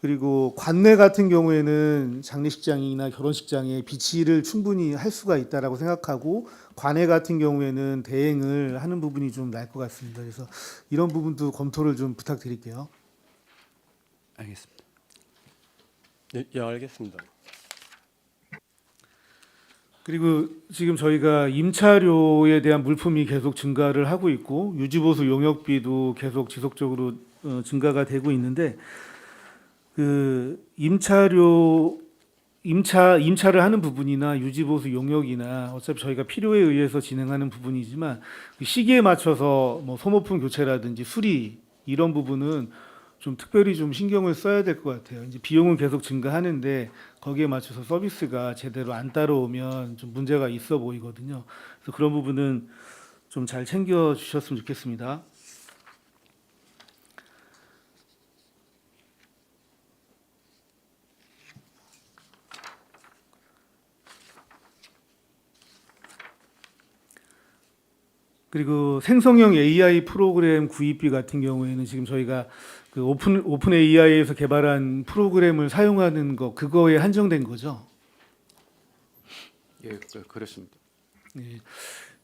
그리고 관내 같은 경우에는 장례식장이나 결혼식장에 비치를 충분히 할 수가 있다라고 생각하고 관내 같은 경우에는 대행을 하는 부분이 좀 날 것 같습니다. 그래서 이런 부분도 검토를 좀 부탁드릴게요. 알겠습니다. 예, 알겠습니다. 그리고 지금 저희가 임차료에 대한 물품이 계속 증가를 하고 있고 유지보수 용역비도 계속 지속적으로 증가가 되고 있는데 그 임차를 하는 부분이나 유지보수 용역이나 어차피 저희가 필요에 의해서 진행하는 부분이지만 그 시기에 맞춰서 뭐 소모품 교체라든지 수리 이런 부분은 좀 특별히 좀 신경을 써야 될 것 같아요. 이제 비용은 계속 증가하는데 거기에 맞춰서 서비스가 제대로 안 따라오면 좀 문제가 있어 보이거든요. 그래서 그런 부분은 좀 잘 챙겨 주셨으면 좋겠습니다. 그리고 생성형 AI 프로그램 구입비 같은 경우에는 지금 저희가 그 오픈 AI에서 개발한 프로그램을 사용하는 거 그거에 한정된 거죠. 예, 그렇습니다.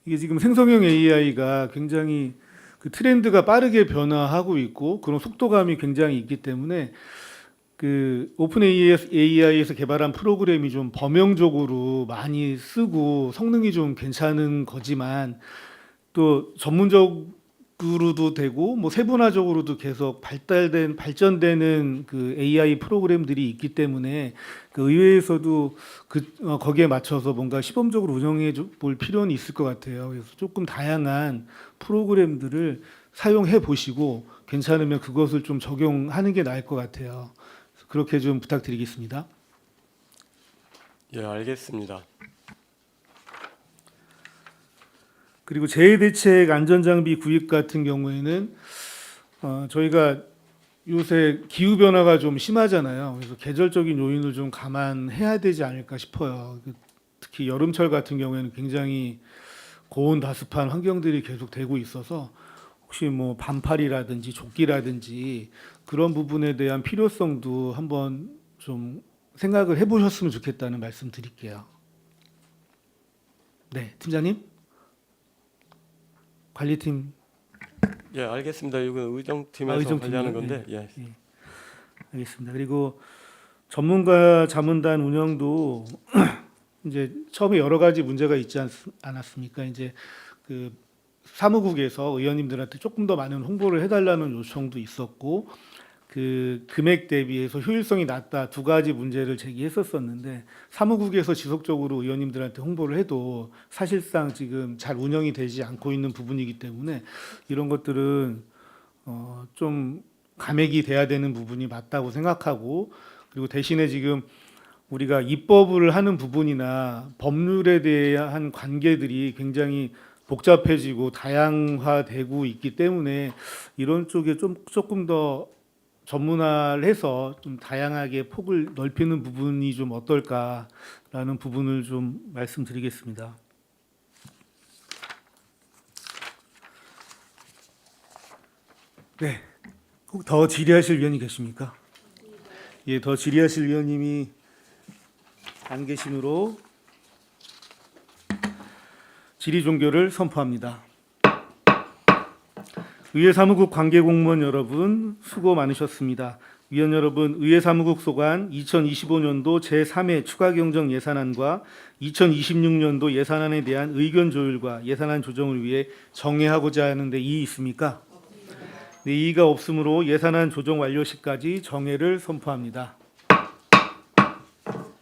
이게 지금 생성형 AI가 굉장히 그 트렌드가 빠르게 변화하고 있고 그런 속도감이 굉장히 있기 때문에 그 오픈 AI에서 개발한 프로그램이 좀 범용적으로 많이 쓰고 성능이 좀 괜찮은 거지만 또 전문적으로도 되고 뭐 세분화적으로도 계속 발전되는 그 AI 프로그램들이 있기 때문에 그 의회에서도 거기에 맞춰서 뭔가 시범적으로 운영해 볼 필요는 있을 것 같아요. 그래서 조금 다양한 프로그램들을 사용해 보시고 괜찮으면 그것을 좀 적용하는 게 나을 것 같아요. 그렇게 좀 부탁드리겠습니다. 예, 알겠습니다. 그리고 재해대책 안전장비 구입 같은 경우에는 저희가 요새 기후 변화가 좀 심하잖아요. 그래서 계절적인 요인을 좀 감안해야 되지 않을까 싶어요. 특히 여름철 같은 경우에는 굉장히 고온 다습한 환경들이 계속 되고 있어서 혹시 뭐 반팔이라든지 조끼라든지 그런 부분에 대한 필요성도 한번 좀 생각을 해보셨으면 좋겠다는 말씀 드릴게요. 네, 팀장님, 관리팀. 예, 알겠습니다. 이건 의정팀에서 의정팀이요? 관리하는 건데, 예. 예, 알겠습니다. 그리고 전문가 자문단 운영도 이제 처음에 여러 가지 문제가 있지 않았습니까? 이제 그 사무국에서 의원님들한테 조금 더 많은 홍보를 해달라는 요청도 있었고, 그 금액 대비해서 효율성이 낮다 두 가지 문제를 제기했었었는데 사무국에서 지속적으로 의원님들한테 홍보를 해도 사실상 지금 잘 운영이 되지 않고 있는 부분이기 때문에 이런 것들은 좀 감액이 돼야 되는 부분이 맞다고 생각하고, 그리고 대신에 지금 우리가 입법을 하는 부분이나 법률에 대한 관계들이 굉장히 복잡해지고 다양화되고 있기 때문에 이런 쪽에 조금 더 전문화를 해서 좀 다양하게 폭을 넓히는 부분이 좀 어떨까라는 부분을 좀 말씀드리겠습니다. 네, 혹 더 질의하실 위원이 계십니까? 예, 더 질의하실 위원님이 안 계시므로 질의 종결을 선포합니다. 의회사무국 관계공무원 여러분 수고 많으셨습니다. 위원 여러분, 의회사무국 소관 2025년도 제3회 추가경정 예산안과 2026년도 예산안에 대한 의견 조율과 예산안 조정을 위해 정회하고자 하는데 이의 있습니까? 네, 이의가 없으므로 예산안 조정 완료 시까지 정회를 선포합니다.